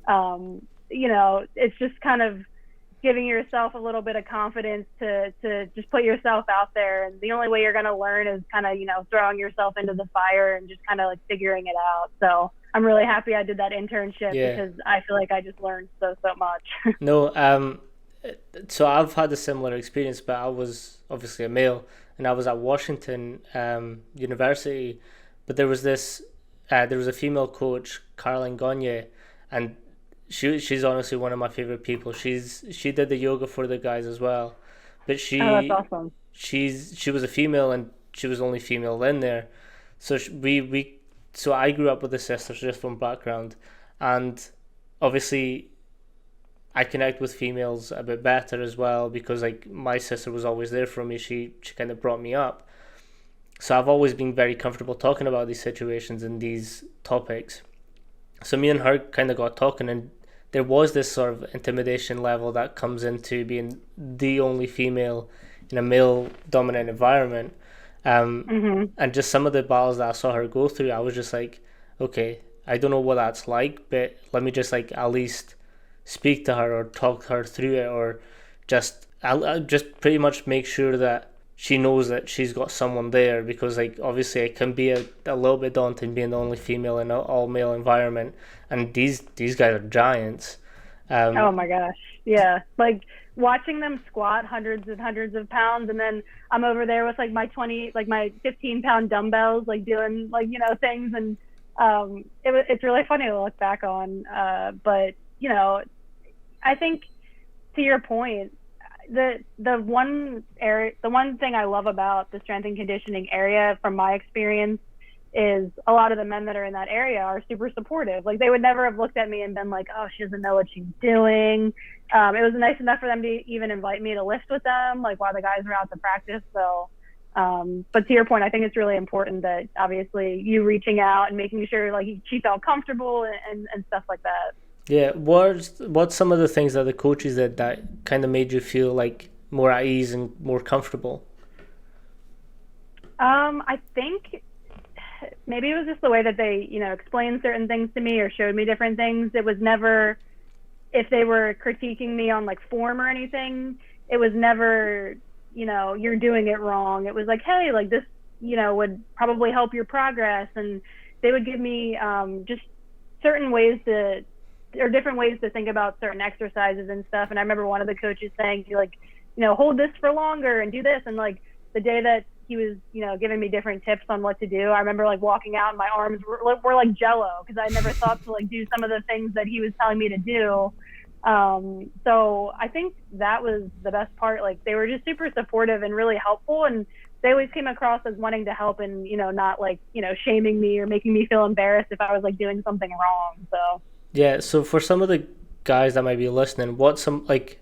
And, it's just kind of giving yourself a little bit of confidence to just put yourself out there. And the only way you're going to learn is kind of, throwing yourself into the fire and just kind of like figuring it out. So I'm really happy I did that internship Yeah. because I feel like I just learned so much. No, so I've had a similar experience, but I was obviously a male, and I was at Washington University, but there was a female coach, Caroline Gagne, and she's honestly one of my favorite people. She did the yoga for the guys as well, but Oh, that's awesome. she was a female and she was the only female in there, so so I grew up with the sisters just from background, and obviously I connect with females a bit better as well because like my sister was always there for me. She kind of brought me up. So I've always been very comfortable talking about these situations and these topics. So me and her kind of got talking, and there was this sort of intimidation level that comes into being the only female in a male dominant environment. Mhm. And just some of the battles that I saw her go through, I was just like, okay, I don't know what that's like, but let me just like at least speak to her or talk her through it, or I'll just pretty much make sure that she knows that she's got someone there, because like obviously it can be a little bit daunting being the only female in an all male environment, and these guys are giants. Oh my gosh. Yeah. Like watching them squat hundreds and hundreds of pounds, and then I'm over there with like my 15-pound dumbbells, like doing like, things. And it's really funny to look back on. But, I think to your point, the one thing I love about the strength and conditioning area from my experience is a lot of the men that are in that area are super supportive. Like they would never have looked at me and been like, oh, she doesn't know what she's doing. It was nice enough for them to even invite me to lift with them, like while the guys were out to practice. So, but to your point, I think it's really important that obviously you reaching out and making sure like she felt comfortable and stuff like that. Yeah, what's some of the things that the coaches did that kind of made you feel like more at ease and more comfortable? I think maybe it was just the way that they, explained certain things to me or showed me different things. It was never, if they were critiquing me on like form or anything, it was never, you're doing it wrong. It was like, hey, like this, would probably help your progress. And they would give me just certain ways or different ways to think about certain exercises and stuff. And I remember one of the coaches saying, like, hold this for longer and do this. And like the day that he was, giving me different tips on what to do, I remember like walking out and my arms were like jello, because I never thought to like do some of the things that he was telling me to do. So I think that was the best part. Like they were just super supportive and really helpful, and they always came across as wanting to help and, not like, shaming me or making me feel embarrassed if I was like doing something wrong. So Yeah, so for some of the guys that might be listening, what's some like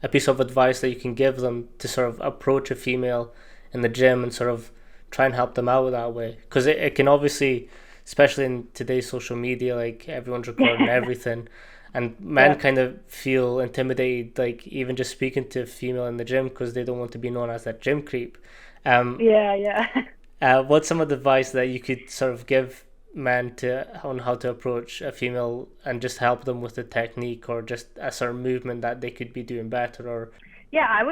a piece of advice that you can give them to sort of approach a female in the gym and sort of try and help them out that way? Because it can obviously, especially in today's social media, like everyone's recording everything, and men kind of feel intimidated, like even just speaking to a female in the gym, because they don't want to be known as that gym creep. What's some of the advice that you could sort of give men on how to approach a female and just help them with the technique or just a certain movement that they could be doing better? Or I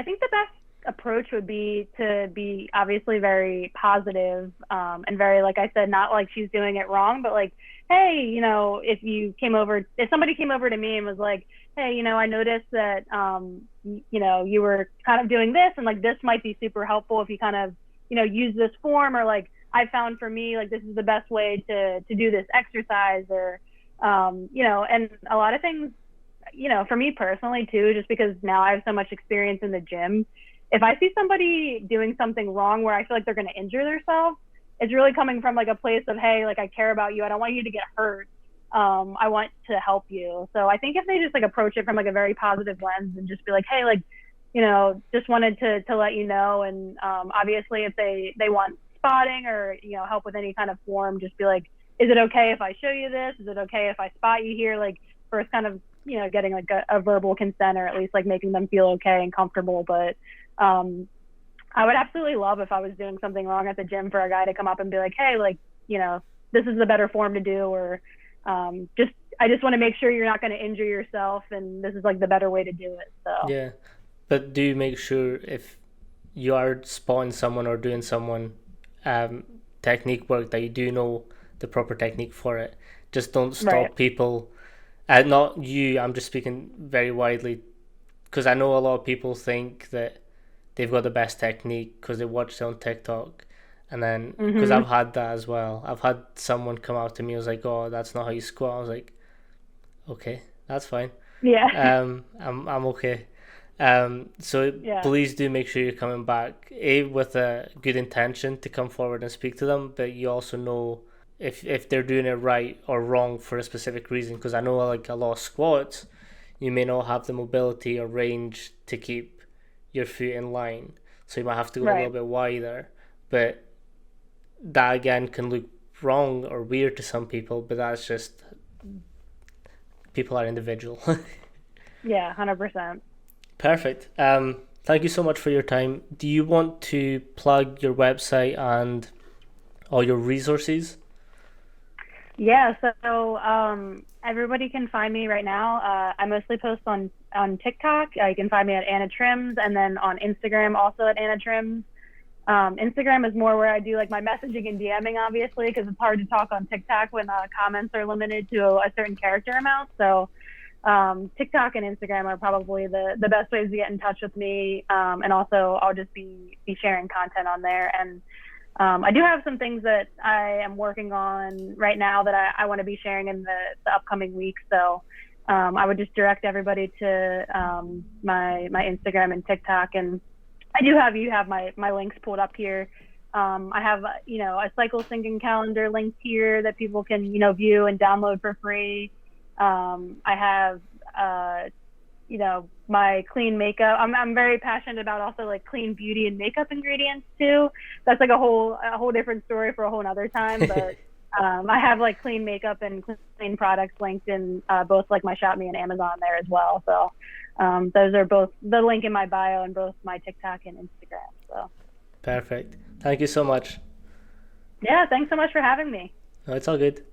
think the best approach would be to be obviously very positive, and very, like I said, not like she's doing it wrong, but like, hey, if somebody came over to me and was like, hey, I noticed that you were kind of doing this, and like this might be super helpful if you kind of use this form, or like I found for me, like this is the best way to do this exercise, or and a lot of things, for me personally too, just because now I have so much experience in the gym, if I see somebody doing something wrong where I feel like they're going to injure themselves, it's really coming from like a place of, hey, like I care about you, I don't want you to get hurt, I want to help you. So I think if they just like approach it from like a very positive lens and just be like, hey, like, just wanted to let you know, and obviously if they want spotting or help with any kind of form, just be like, is it okay if I show you this? Is it okay if I spot you here? Like first kind of getting like a verbal consent, or at least like making them feel okay and comfortable. But I would absolutely love if I was doing something wrong at the gym for a guy to come up and be like, hey, like this is the better form to do, or I just want to make sure you're not going to injure yourself, and this is like the better way to do it. So yeah, but do make sure if you are spotting someone or doing someone technique work that you do know the proper technique for it. Just don't stop people. Not you, I'm just speaking very widely, because I know a lot of people think that they've got the best technique because they watched it on TikTok, and then because I've had that as well. I've had someone come out to me and was like, oh, that's not how you squat. I was like, okay, that's fine. I'm okay. Please do make sure you're coming back with a good intention to come forward and speak to them, but you also know if they're doing it right or wrong for a specific reason, because I know like a lot of squats you may not have the mobility or range to keep your foot in line, so you might have to go a little bit wider, but that again can look wrong or weird to some people, but that's just, people are individual. 100%. Perfect. Thank you so much for your time. Do you want to plug your website and all your resources? Yeah, so everybody can find me right now. I mostly post on on TikTok. You can find me at Anna Trims, and then on Instagram also at Anna Trims. Instagram is more where I do like my messaging and DMing, obviously, because it's hard to talk on TikTok when comments are limited to a certain character amount. So TikTok and Instagram are probably the best ways to get in touch with me. And also I'll just be sharing content on there. And I do have some things that I am working on right now that I want to be sharing in the upcoming weeks. So I would just direct everybody to my Instagram and TikTok. And you have my links pulled up here. I have, a cycle syncing calendar linked here that people can, view and download for free. I have, my clean makeup. I'm very passionate about also like clean beauty and makeup ingredients too. That's like a whole different story for a whole nother time. But I have like clean makeup and clean products linked in both like my Shop Me and Amazon there as well. So those are both the link in my bio and both my TikTok and Instagram. So perfect. Thank you so much. Yeah, thanks so much for having me. No, it's all good.